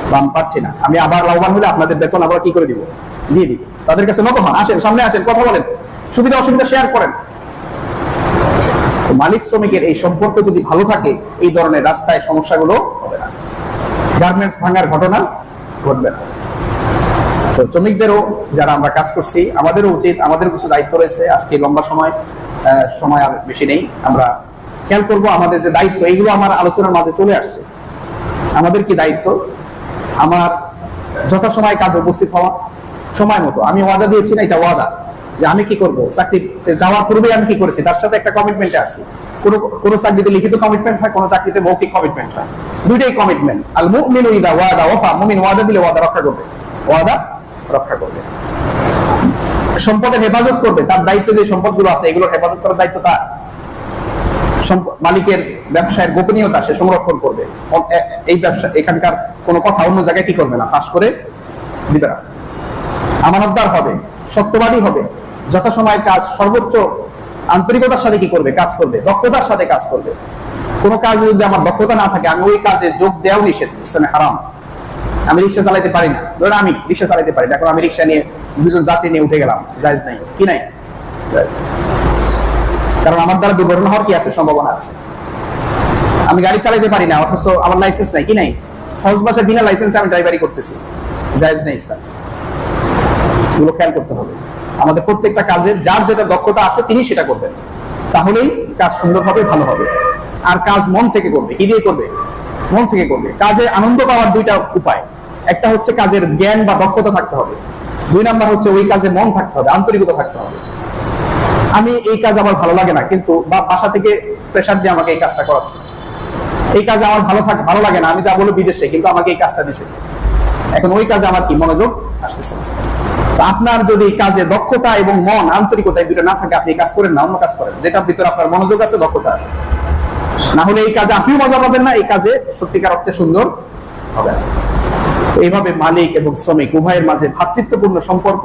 বা আমি পারছি না, আমি আবার লাভবান হলে আপনাদের বেতন আবার কি করে দিব, দিয়ে দিব। তাদের কাছে নত হন, আসেন সামনে আসেন, কথা বলেন, সুবিধা অসুবিধা শেয়ার করেন। মালিক শ্রমিকের এই সম্পর্ক যদি ভালো থাকে, এই ধরনের রাস্তায় সমস্যাগুলো হবে না, গার্মেন্টস ভাঙার ঘটনা ঘটবে না। তো শ্রমিকদেরও যারা আমরা কাজ করছি, আমাদেরও উচিত, আমাদের কিছু দায়িত্ব রয়েছে। আজকে লম্বা সময় আর বেশি নেই, আমরা খেয়াল করবো আমাদের যে দায়িত্ব, এইগুলো আমার আলোচনার মাঝে চলে আসছে। আমাদের কি দায়িত্ব? আমার যথাসময়ে কাজে উপস্থিত হওয়া, সময় মতো। আমি ওয়াদা দিয়েছি না, এটা ওয়াদা যে আমি কি করব, চাকরিতে যাওয়ার পূর্বে আমি কি করেছি, তার সাথে একটা কমিটমেন্টে আসছি। কোনো চাকরিতে লিখিত কমিটমেন্ট হয়, কোনো চাকরিতে মৌখিক কমিটমেন্ট হয়, দুইটাই কমিটমেন্ট। আল মুমিনু ইযা ওয়াদা ওয়াফা, মুমিন ওয়াদা দিলে ওয়াদা রক্ষা করবে, ওয়াদা রক্ষা করবে। সম্পদের হেফাজত করবে, তার দায়িত্ব যে সম্পদগুলো আছে এগুলোর হেফাজত করার দায়িত্ব তার। মালিকের ব্যবসায়ের গোপনীয়তা সে সংরক্ষণ করবে, এই ব্যবসা এখানকার কোনো কথা অন্য জায়গায় কি করবে না, ফাঁস করে দিবে না। আমানতদার হবে, সত্যবাদী হবে, যথাসময়ে কাজ সর্বোচ্চ আন্তরিকতার সাথে কি করবে, কাজ করবে, দক্ষতার সাথে কাজ করবে। কোনো কাজে যদি আমার দক্ষতা না থাকে, আমি ওই কাজে যোগ দেওয়াও নিষেধ, ইসলামে হারাম। আমি রিক্সা চালাইতে পারি না, ধরুন আমি রিক্সা চালাইতে পারি না, এখন আমি রিক্সা নিয়ে দুজন যাত্রী নিয়ে উঠে গেলাম, জায়েজ নাই, কি নাই? কারণ আমার দ্বারা দুর্ঘটনা হওয়ার কি আছে, সম্ভাবনা আছে। আমি গাড়ি চালাইতে পারি না, অথচ আমার লাইসেন্স নাই, কি নাই? সহজ ভাষায় বিনা লাইসেন্সে আমি ড্রাইভারি করতেছি, জায়েজ নাই ইসলাম। এগুলো খেয়াল করতে হবে। আমাদের প্রত্যেকটা কাজের যার যেটা দক্ষতা আছে তিনি সেটা করবেন, তাহলেই কাজ সুন্দর হবে, ভালো হবে। আর কাজ মন থেকে করবে, কি দিয়ে করবে? মন থেকে করবে। কাজে আনন্দ পাওয়ার দুইটা উপায়, একটা হচ্ছে কাজের জ্ঞান বা দক্ষতা থাকতে হবে, দুই নাম্বার হচ্ছে ওই কাজে মন থাকতে হবে, আন্তরিকতা থাকতে হবে। আমি এই কাজ আমার ভালো লাগে না, কিন্তু বাসা থেকে প্রেসার দিয়ে আমাকে এই কাজটা করাচ্ছে, এই কাজে আমার ভালো লাগে না, আমি যা বলো বিদেশে, কিন্তু আমাকে এই কাজটা দিছে, এখন ওই কাজে আমার কি মনোযোগ আসতেছে না। তো আপনার যদি কাজে দক্ষতা এবং মন, আন্তরিকতা এই দুটো না থাকে, আপনি কাজ করেন না, অন্য কাজ করেন যেটার ভিতরে আপনার মনোযোগ আছে, দক্ষতা আছে। না হলে এই কাজে আপনিও মজা পাবেন না, এই কাজে সত্যিকার অর্থে সুন্দর হবে না। তো এইভাবে মালিক এবং শ্রমিক উভয়ের মাঝে ভ্রাতৃত্বপূর্ণ সম্পর্ক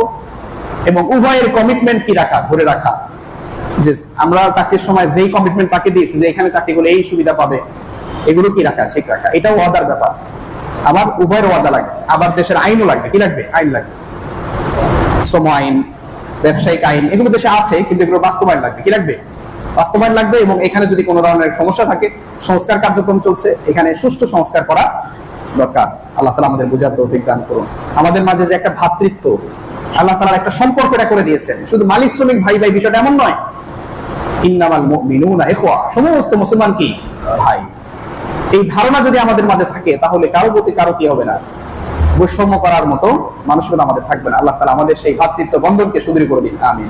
এবং উভয়ের কমিটমেন্ট কি রাখা, ধরে রাখা, যে আমরা চাকরির সময় যেই কমিটমেন্ট তাকে দিয়েছি যে এখানে চাকরি করলে এই সুবিধা পাবে, এগুলো কি রাখা, ঠিক রাখা, এটাও ওয়াদার ব্যাপার। আবার উভয়ের ওয়াদা লাগবে, আবার দেশের আইনও লাগবে, কি লাগবে? আইন লাগবে, শ্রম আইন, ব্যবসায়িক আইন, এগুলো দেশে আছে, কিন্তু এগুলো বাস্তবায়ন লাগবে, কি লাগবে? বাস্তবায়ন লাগবে। এবং এখানে যদি কোনো ধরনের সমস্যা থাকে, সংস্কার কার্যক্রম চলছে, এখানে সুষ্ঠু সংস্কার করা দরকার। আল্লাহ তাআলা আমাদের বুঝার তৌফিক দান করুন। আমাদের মাঝে যে একটা ভ্রাতৃত্ব, আল্লাহ তাআলা একটা সম্পর্ক এটা করে দিয়েছেন, শুধু মালিক শ্রমিক ভাই ভাই বিষয়টা এমন নয়। ইন্নামাল মুমিনুনা ইখওয়া, সমস্ত মুসলমান কি ভাই। এই ধারণা যদি আমাদের মাঝে থাকে, তাহলে কারো প্রতি কারো কি হবে না, বৈষম্য করার মতো মানসিকতা আমাদের থাকবে না। আল্লাহ তাআলা আমাদের সেই ভ্রাতৃত্ব বন্ধনকে সুদৃঢ় করে দিন, আমিন।